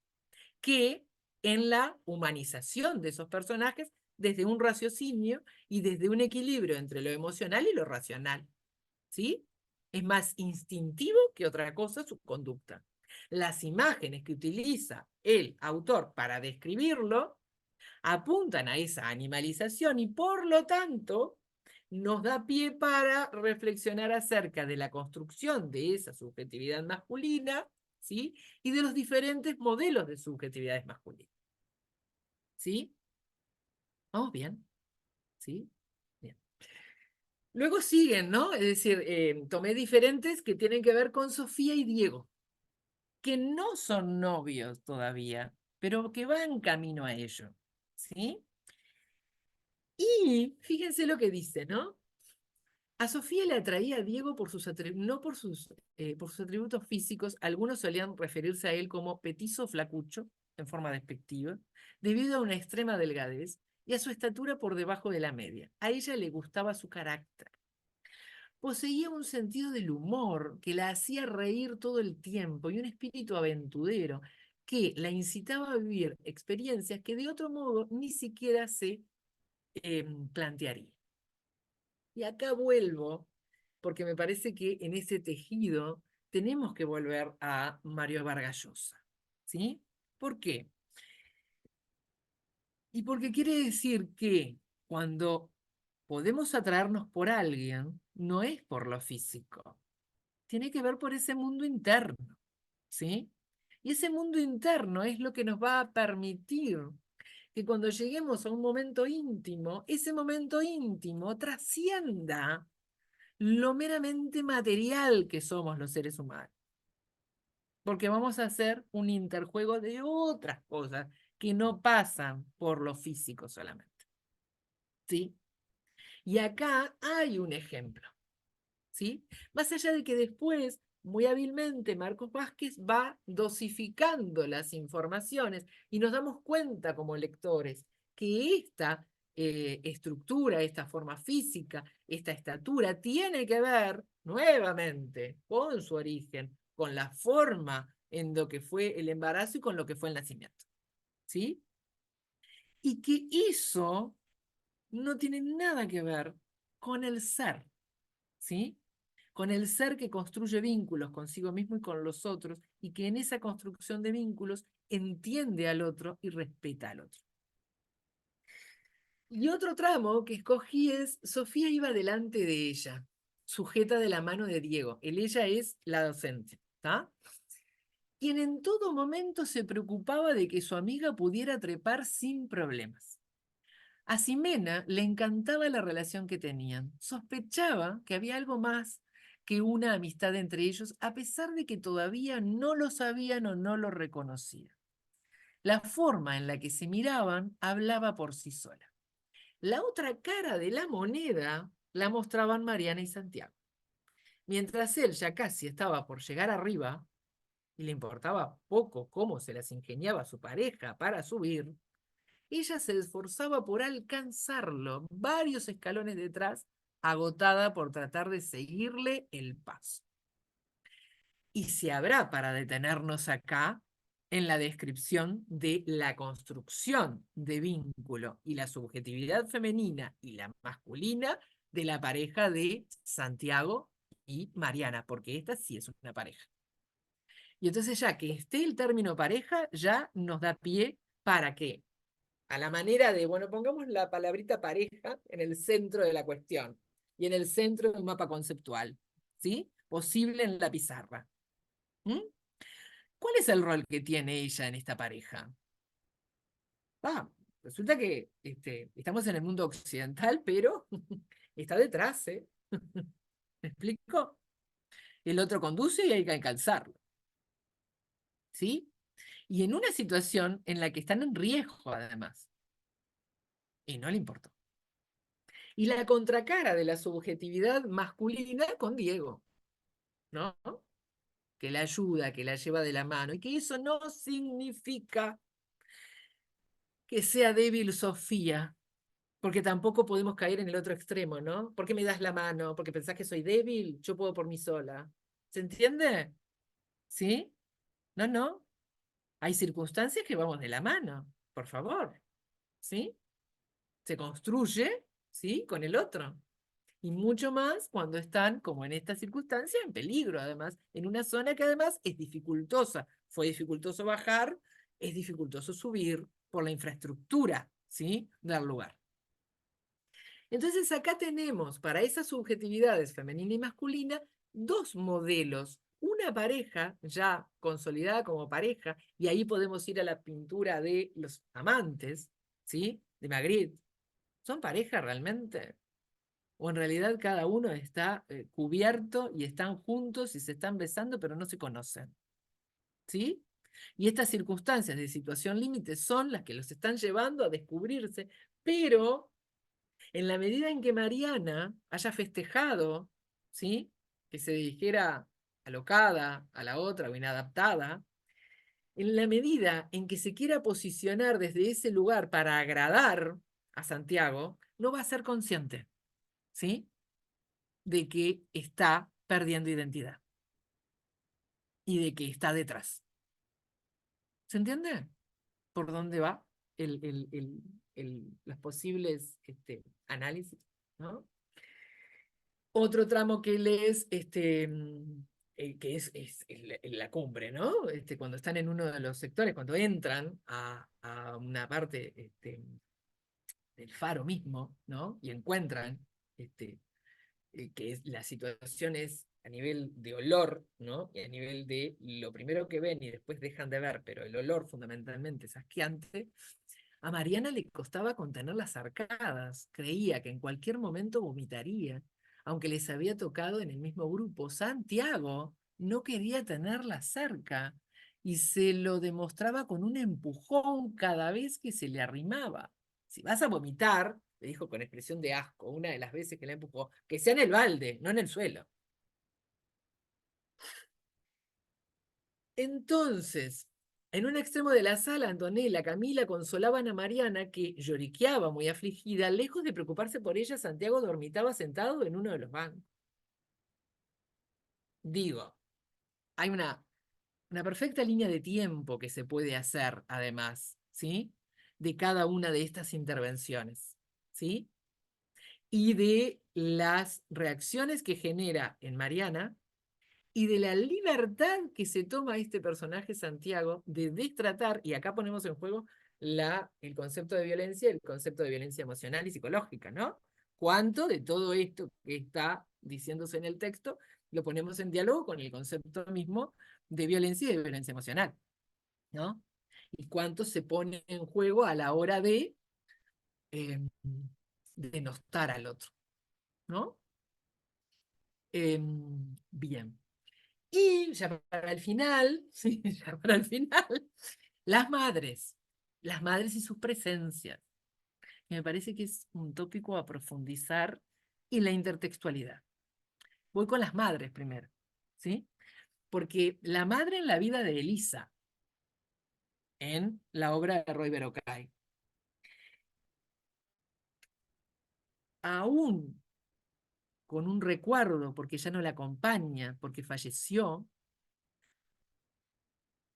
que en la humanización de esos personajes desde un raciocinio y desde un equilibrio entre lo emocional y lo racional. ¿Sí? Es más instintivo que otra cosa su conducta. Las imágenes que utiliza el autor para describirlo apuntan a esa animalización y por lo tanto nos da pie para reflexionar acerca de la construcción de esa subjetividad masculina, ¿sí? Y de los diferentes modelos de subjetividades masculinas. ¿Sí? ¿Vamos bien? ¿Sí? Bien. Luego siguen, ¿no? Es decir, tomé diferentes que tienen que ver con Sofía y Diego, que no son novios todavía, pero que van camino a ello, ¿sí? Y fíjense lo que dice, ¿no? A Sofía le atraía a Diego no por sus atributos físicos, algunos solían referirse a él como petizo flacucho, en forma despectiva, debido a una extrema delgadez y a su estatura por debajo de la media. A ella le gustaba su carácter. Poseía un sentido del humor que la hacía reír todo el tiempo y un espíritu aventurero que la incitaba a vivir experiencias que de otro modo ni siquiera se plantearía. Y acá vuelvo, porque me parece que en ese tejido tenemos que volver a Mario Vargas Llosa. ¿Sí? ¿Por qué? Y porque quiere decir que cuando podemos atraernos por alguien, no es por lo físico, tiene que ver por ese mundo interno, ¿sí? Y ese mundo interno es lo que nos va a permitir que cuando lleguemos a un momento íntimo, ese momento íntimo trascienda lo meramente material que somos los seres humanos. Porque vamos a hacer un interjuego de otras cosas que no pasan por lo físico solamente. ¿Sí? Y acá hay un ejemplo. ¿Sí? Más allá de que después, muy hábilmente, Marcos Vázquez va dosificando las informaciones y nos damos cuenta como lectores que esta estructura, esta forma física, esta estatura tiene que ver nuevamente con su origen, con la forma en lo que fue el embarazo y con lo que fue el nacimiento. ¿Sí? Y que eso no tiene nada que ver con el ser. ¿Sí? Con el ser que construye vínculos consigo mismo y con los otros, y que en esa construcción de vínculos entiende al otro y respeta al otro. Y otro tramo que escogí es, Sofía iba delante de ella, sujeta de la mano de Diego. Ella es la docente, ¿está? Quien en todo momento se preocupaba de que su amiga pudiera trepar sin problemas. A Ximena le encantaba la relación que tenían. Sospechaba que había algo más que una amistad entre ellos, a pesar de que todavía no lo sabían o no lo reconocían. La forma en la que se miraban hablaba por sí sola. La otra cara de la moneda la mostraban Mariana y Santiago. Mientras él ya casi estaba por llegar arriba, y le importaba poco cómo se las ingeniaba su pareja para subir, ella se esforzaba por alcanzarlo varios escalones detrás, agotada por tratar de seguirle el paso. Y se habrá para detenernos acá en la descripción de la construcción de vínculo y la subjetividad femenina y la masculina de la pareja de Santiago y Mariana, porque esta sí es una pareja. Y entonces ya que esté el término pareja, ya nos da pie para que a la manera de, bueno, pongamos la palabrita pareja en el centro de la cuestión y en el centro de un mapa conceptual, ¿sí? Posible en la pizarra. ¿Mm? ¿Cuál es el rol que tiene ella en esta pareja? Ah, resulta que estamos en el mundo occidental, pero está detrás, ¿eh? ¿Me explico? El otro conduce y hay que alcanzarlo, ¿sí? Y en una situación en la que están en riesgo, además, y no le importó. Y la contracara de la subjetividad masculina con Diego, ¿no? Que la ayuda, que la lleva de la mano, y que eso no significa que sea débil Sofía, porque tampoco podemos caer en el otro extremo, ¿no? ¿Por qué me das la mano? ¿Porque pensás que soy débil? Yo puedo por mí sola. ¿Se entiende? ¿Sí? No, no. Hay circunstancias que vamos de la mano, por favor, ¿sí? Se construye, ¿sí? Con el otro. Y mucho más cuando están, como en esta circunstancia, en peligro, además, en una zona que además es dificultosa. Fue dificultoso bajar, es dificultoso subir por la infraestructura, ¿sí? Del lugar. Entonces acá tenemos para esas subjetividades femenina y masculina dos modelos. Una pareja ya consolidada como pareja, y ahí podemos ir a la pintura de los amantes, ¿sí? De Magritte. ¿Son pareja realmente? ¿O en realidad cada uno está cubierto y están juntos y se están besando pero no se conocen? ¿Sí? Y estas circunstancias de situación límite son las que los están llevando a descubrirse, pero en la medida en que Mariana haya festejado, ¿sí? Que se dijera alocada a la otra o inadaptada, en la medida en que se quiera posicionar desde ese lugar para agradar a Santiago, no va a ser consciente, ¿sí? De que está perdiendo identidad y de que está detrás. ¿Se entiende? ¿Por dónde va los posibles análisis? ¿No? Otro tramo que él es, que es la cumbre, ¿no? Cuando están en uno de los sectores, cuando entran a una parte del faro mismo, ¿no? Y encuentran que la situación es a nivel de olor, ¿no? Y a nivel de lo primero que ven y después dejan de ver, pero el olor fundamentalmente es asqueante. A Mariana le costaba contener las arcadas, creía que en cualquier momento vomitaría, aunque les había tocado en el mismo grupo. Santiago no quería tenerla cerca y se lo demostraba con un empujón cada vez que se le arrimaba. Si vas a vomitar, le dijo con expresión de asco, una de las veces que la empujó, que sea en el balde, no en el suelo. Entonces, en un extremo de la sala, Antonella, Camila consolaban a Mariana, que lloriqueaba muy afligida. Lejos de preocuparse por ella, Santiago dormitaba sentado en uno de los bancos. Digo, hay una perfecta línea de tiempo que se puede hacer, además, ¿sí? De cada una de estas intervenciones, ¿sí? Y de las reacciones que genera en Mariana y de la libertad que se toma este personaje Santiago de destratar, y acá ponemos en juego el concepto de violencia, el concepto de violencia emocional y psicológica, ¿no? ¿Cuánto de todo esto que está diciéndose en el texto lo ponemos en diálogo con el concepto mismo de violencia y de violencia emocional, ¿no? Y cuánto se pone en juego a la hora eh, de denostar al otro, ¿no? Bien. Y ya para el final, sí, ya para el final, las madres y sus presencias. Que me parece que es un tópico a profundizar y la intertextualidad. Voy con las madres primero, ¿sí? Porque la madre en la vida de Elisa, en la obra de Roy Berocay, aún con un recuerdo, porque ya no la acompaña, porque falleció,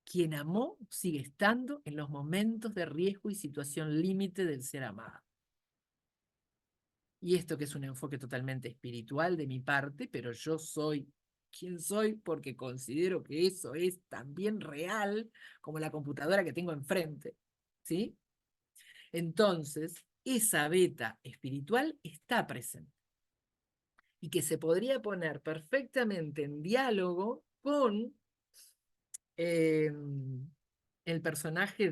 quien amó sigue estando en los momentos de riesgo y situación límite del ser amado. Y esto que es un enfoque totalmente espiritual de mi parte, pero yo soy quien soy porque considero que eso es también real como la computadora que tengo enfrente, ¿sí? Entonces, esa beta espiritual está presente y que se podría poner perfectamente en diálogo con eh, el personaje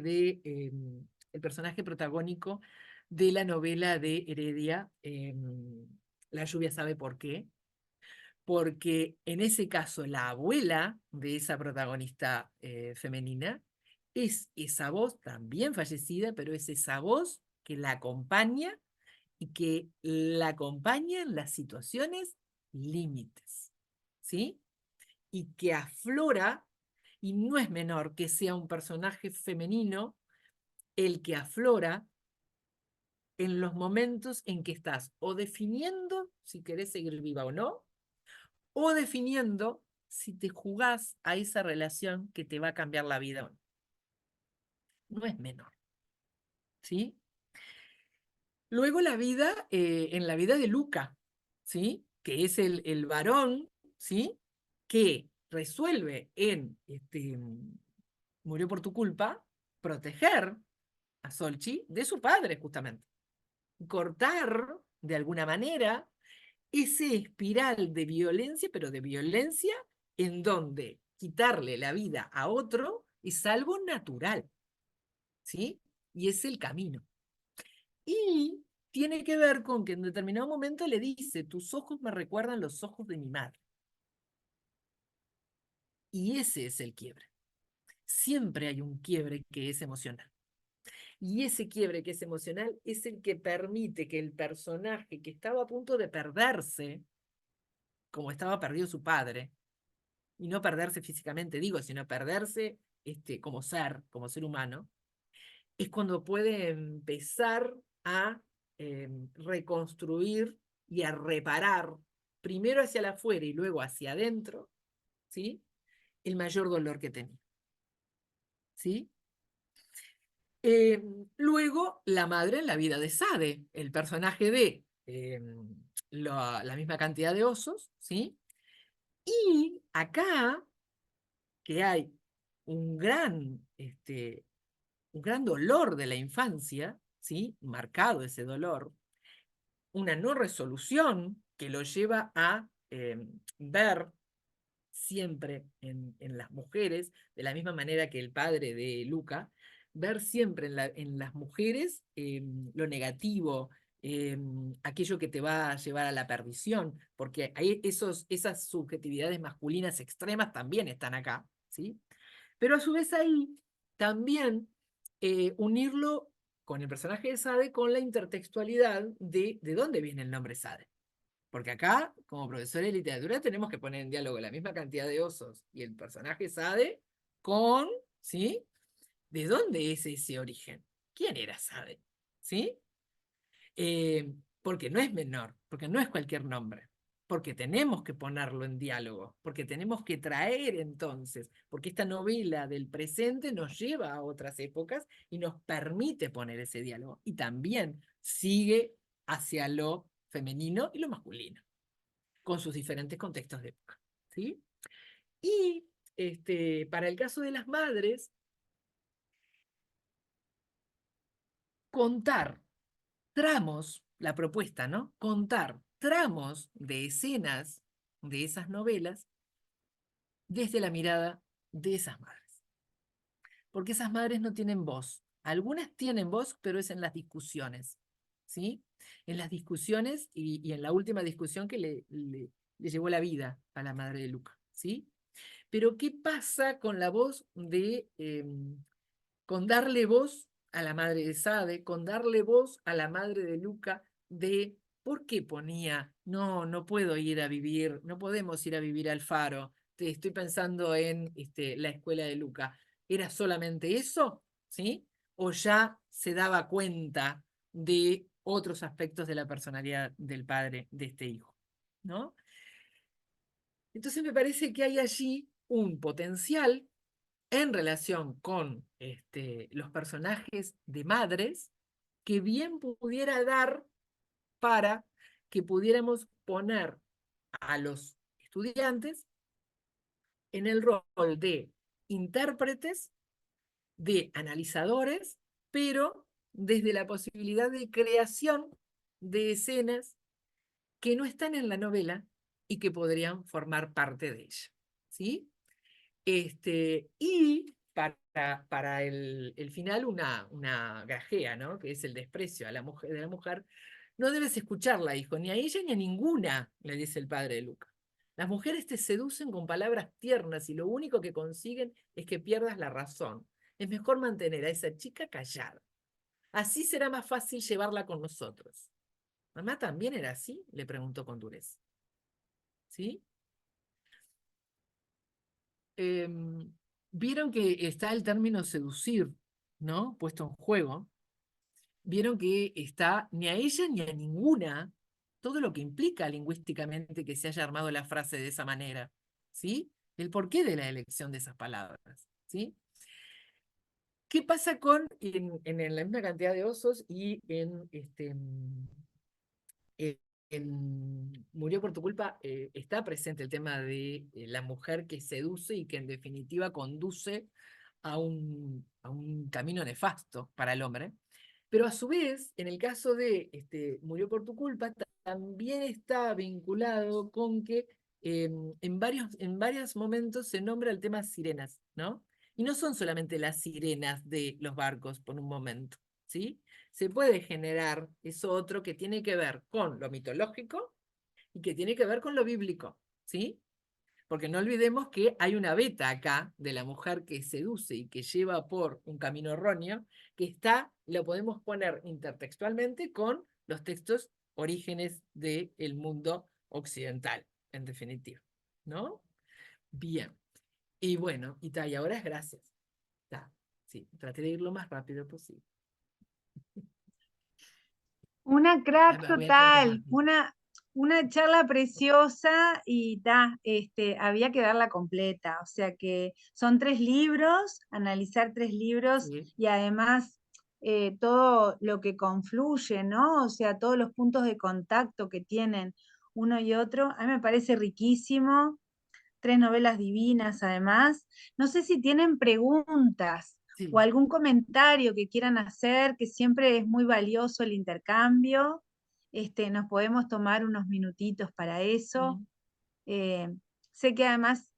protagónico de la novela de Heredia, La lluvia sabe por qué, porque en ese caso la abuela de esa protagonista femenina es esa voz también fallecida, pero es esa voz que la acompaña y que la acompaña en las situaciones límites, ¿sí? Y que aflora, y no es menor que sea un personaje femenino el que aflora en los momentos en que estás o definiendo si querés seguir viva o no, o definiendo si te jugás a esa relación que te va a cambiar la vida o no. no es menor, ¿sí? Luego en la vida de Luca, ¿sí? Que es el varón, ¿sí? Que resuelve Murió por tu culpa, proteger a Solchi de su padre, justamente. Cortar, de alguna manera, ese espiral de violencia, pero de violencia en donde quitarle la vida a otro es algo natural, ¿sí? Y es el camino. Y tiene que ver con que en determinado momento le dice, tus ojos me recuerdan los ojos de mi madre. Y ese es el quiebre. Siempre hay un quiebre que es emocional. Y ese quiebre que es emocional es el que permite que el personaje que estaba a punto de perderse, como estaba perdido su padre, y no perderse físicamente, digo, sino perderse como ser humano, es cuando puede empezar a reconstruir y a reparar, primero hacia la afuera y luego hacia adentro, ¿sí? El mayor dolor que tenía, ¿sí? Eh, Luego, la madre en la vida de Sade, el personaje de la misma cantidad de osos, ¿sí? Y acá, que hay un un gran dolor de la infancia, ¿sí? Marcado ese dolor, una no resolución que lo lleva a ver siempre en las mujeres, de la misma manera que el padre de Luca, ver siempre en las mujeres lo negativo, aquello que te va a llevar a la perdición, porque hay esas subjetividades masculinas extremas también están acá, ¿sí? Pero a su vez ahí también unirlo con el personaje de Sade con la intertextualidad de dónde viene el nombre Sade. Porque acá, como profesores de literatura, tenemos que poner en diálogo la misma cantidad de osos y el personaje Sade con, ¿sí? ¿De dónde es ese origen? ¿Quién era Sade? ¿Sí? Porque no es menor, porque no es cualquier nombre, porque tenemos que ponerlo en diálogo, porque tenemos que traer entonces, porque esta novela del presente nos lleva a otras épocas y nos permite poner ese diálogo y también sigue hacia lo femenino y lo masculino, con sus diferentes contextos de época. ¿Sí? Y para el caso de las madres, contar tramos, la propuesta, ¿no? Contar tramos de escenas de esas novelas desde la mirada de esas madres. Porque esas madres no tienen voz. Algunas tienen voz, pero es en las discusiones, ¿sí? En las discusiones y en la última discusión que le llevó la vida a la madre de Luca, ¿sí? Pero ¿qué pasa con la voz con darle voz a la madre de Sade, con darle voz a la madre de Luca, de por qué ponía, no, no puedo ir a vivir, no podemos ir a vivir al Faro, te estoy pensando en la escuela de Luca? ¿Era solamente eso? ¿Sí? ¿O ya se daba cuenta de otros aspectos de la personalidad del padre de este hijo? ¿No? Entonces me parece que hay allí un potencial en relación con los personajes de madres que bien pudiera dar para que pudiéramos poner a los estudiantes en el rol de intérpretes, de analizadores, pero desde la posibilidad de creación de escenas que no están en la novela y que podrían formar parte de ella. ¿Sí? Y para el final una grajea, ¿no? Que es el desprecio a la mujer, de la mujer. No debes escucharla, hijo, ni a ella ni a ninguna, le dice el padre de Luca. Las mujeres te seducen con palabras tiernas y lo único que consiguen es que pierdas la razón. Es mejor mantener a esa chica callada. Así será más fácil llevarla con nosotros. ¿Mamá también era así? Le preguntó con dureza. ¿Sí? Vieron que está el término seducir, ¿no? Puesto en juego. Vieron que está ni a ella ni a ninguna, todo lo que implica lingüísticamente que se haya armado la frase de esa manera, ¿sí? El porqué de la elección de esas palabras, ¿sí? ¿Qué pasa con, en la misma cantidad de osos y Murió por tu culpa, está presente el tema de la mujer que seduce y que en definitiva conduce a un camino nefasto para el hombre? Pero a su vez, en el caso de Murió por tu culpa, también está vinculado con que en varios momentos se nombra el tema sirenas, ¿no? Y no son solamente las sirenas de los barcos por un momento, ¿sí? Se puede generar eso otro que tiene que ver con lo mitológico y que tiene que ver con lo bíblico, ¿sí? Porque no olvidemos que hay una beta acá de la mujer que seduce y que lleva por un camino erróneo, que lo podemos poner intertextualmente con los textos orígenes del mundo occidental, en definitiva, ¿no? Bien. Y bueno, y ahora es gracias. Ta, sí, traté de ir lo más rápido posible. Una crack Voy a tratar total, rápido. una charla preciosa y había que darla completa. O sea que son 3 libros, analizar 3 libros Sí. y además todo lo que confluye, ¿no? O sea, todos los puntos de contacto que tienen uno y otro. A mí me parece riquísimo. 3 novelas divinas además. No sé si tienen preguntas o Sí. algún comentario que quieran hacer, que siempre es muy valioso el intercambio. Nos podemos tomar unos minutitos para eso. Mm. Eh, Sé que además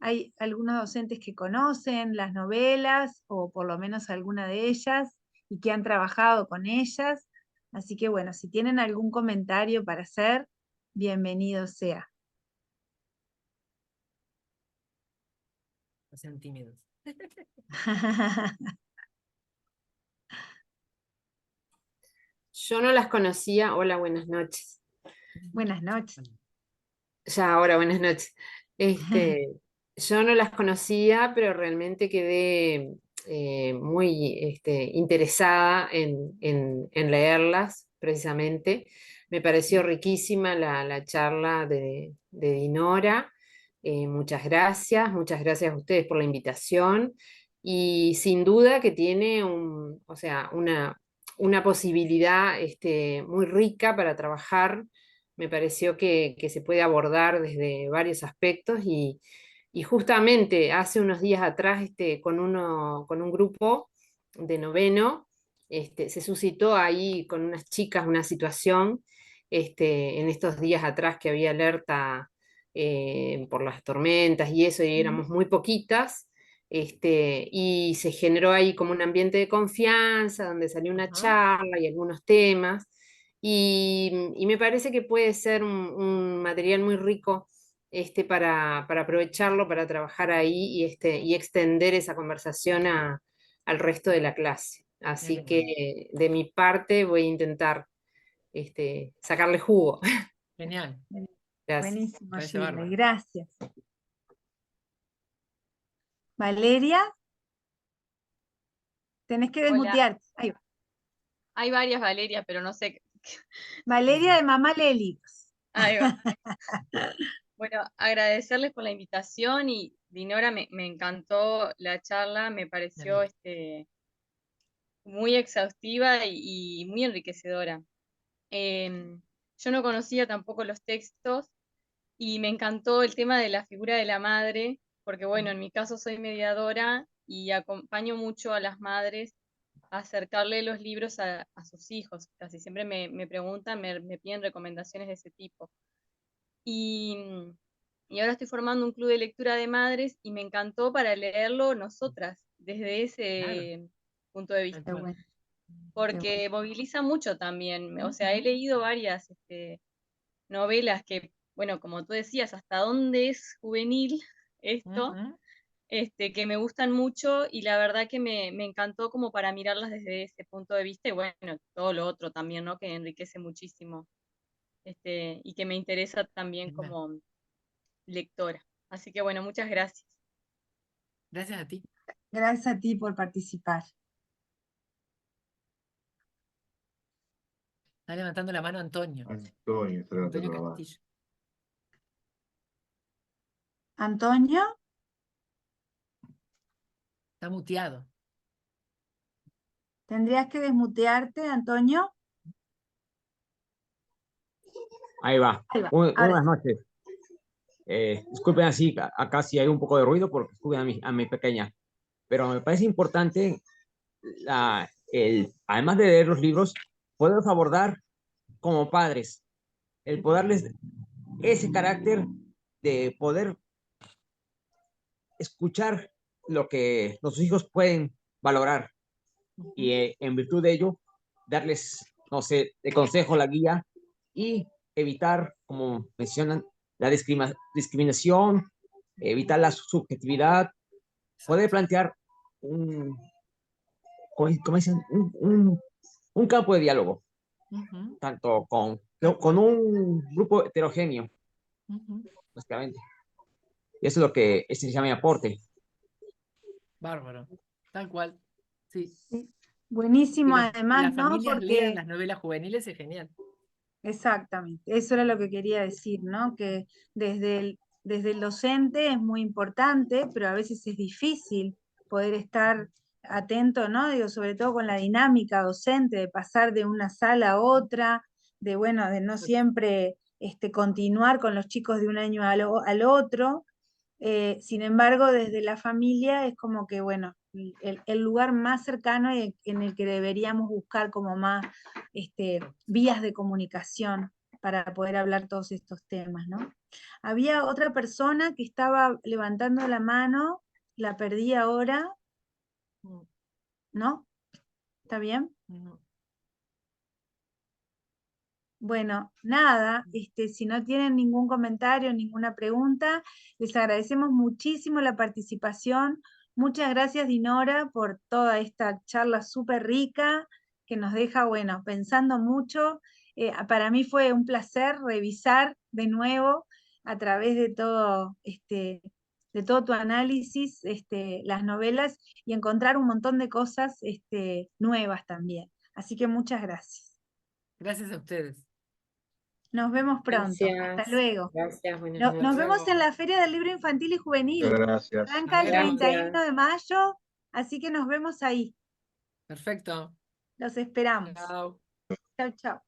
hay algunos docentes que conocen las novelas, o por lo menos alguna de ellas, y que han trabajado con ellas. Así que bueno, si tienen algún comentario para hacer, bienvenido sea. No sean tímidos. Yo no las conocía. Hola, buenas noches. Buenas noches. Ya ahora, buenas noches. Yo no las conocía, pero realmente quedé muy interesada en leerlas, precisamente. Me pareció riquísima la charla de Dinora. Muchas gracias a ustedes por la invitación. Y sin duda que tiene o sea, una posibilidad muy rica para trabajar. Me pareció que se puede abordar desde varios aspectos y justamente hace unos días atrás con un grupo de noveno, se suscitó ahí con unas chicas una situación en estos días atrás que había alerta por las tormentas y eso, y éramos muy poquitas. Y se generó ahí como un ambiente de confianza, donde salió una Ajá. charla y algunos temas, y me parece que puede ser un material muy rico para aprovecharlo, para trabajar ahí y extender esa conversación al resto de la clase. Mira qué Así bueno. que de mi parte voy a intentar sacarle jugo. Genial. Gracias. Buenísimo, Parece Shirley, bárbaro. gracias. Valeria, tenés que Hola, desmutearte. Ahí va. hay varias Valeria, pero no sé. Valeria de Mamá Leli. Ahí va. Bueno, agradecerles por la invitación y Dinora, me encantó la charla, me Me pareció alegro. muy exhaustiva y muy enriquecedora. Yo no conocía tampoco los textos y me encantó el tema de la figura de la madre, porque bueno, en mi caso soy mediadora y acompaño mucho a las madres a acercarle los libros a sus hijos. Casi siempre me preguntan, me piden recomendaciones de ese tipo. Y, y ahora estoy formando un club de lectura de madres y me encantó para leerlo nosotras, desde Claro, ese punto de tal Qué vista, cual. bueno, qué bueno. porque moviliza mucho también. O sea, he leído varias novelas que, bueno, como tú decías, hasta dónde es juvenil esto, Ujú. que me gustan mucho y la verdad que me encantó como para mirarlas desde ese punto de vista y bueno, todo lo otro también, ¿no? Que enriquece muchísimo y que me interesa también Genial. como lectora. Así que bueno, muchas gracias. Gracias a ti. Gracias a ti por participar. Está levantando la mano Antonio. Antonio está levantando Antonio la mano. Castillo. Antonio, Está muteado. Tendrías que desmutearte, Antonio. Ahí va. Ahí va. Muy Ahora buenas noches. Disculpen así, acá sí hay un poco de ruido porque escuchen a mi pequeña. Pero me parece importante, además de leer los libros, poderlos abordar como padres. El poderles ese carácter de poder escuchar lo que los hijos pueden valorar y en virtud de ello darles, no sé, de consejo, la guía y evitar, como mencionan, la discriminación, evitar la subjetividad, poder plantear un, ¿cómo dicen? Un campo de diálogo, tanto con un grupo heterogéneo, básicamente. Y eso es lo que ese se llama mi aporte. Bárbaro, tal cual. Sí. sí. Buenísimo, Que además, las ¿no? familias lean Porque las novelas juveniles es genial. exactamente, eso era lo que quería decir, ¿no? Que desde el docente es muy importante, pero a veces es difícil poder estar atento, ¿no? Digo, sobre todo con la dinámica docente, de pasar de una sala a otra, de bueno, de no siempre continuar con los chicos de un año al otro. Sin embargo, desde la familia es como que, bueno, el lugar más cercano en el que deberíamos buscar como más vías de comunicación para poder hablar todos estos temas, ¿no? Había otra persona que estaba levantando la mano, la perdí ahora, ¿no? ¿Está bien? Bueno, nada, si no tienen ningún comentario, ninguna pregunta, les agradecemos muchísimo la participación. Muchas gracias, Dinora, por toda esta charla súper rica que nos deja, bueno, pensando mucho. Para mí fue un placer revisar de nuevo a través de todo tu análisis, las novelas y encontrar un montón de cosas nuevas también. Así que muchas gracias. Gracias a ustedes. Nos vemos pronto. Hasta Gracias. luego. Gracias, buenas Nos noches. vemos en la Feria del Libro Infantil y Juvenil. Gracias. Arranca el Nos vemos. 31 de mayo, así que nos vemos ahí. Perfecto. Los esperamos. Chao. Chau, chau.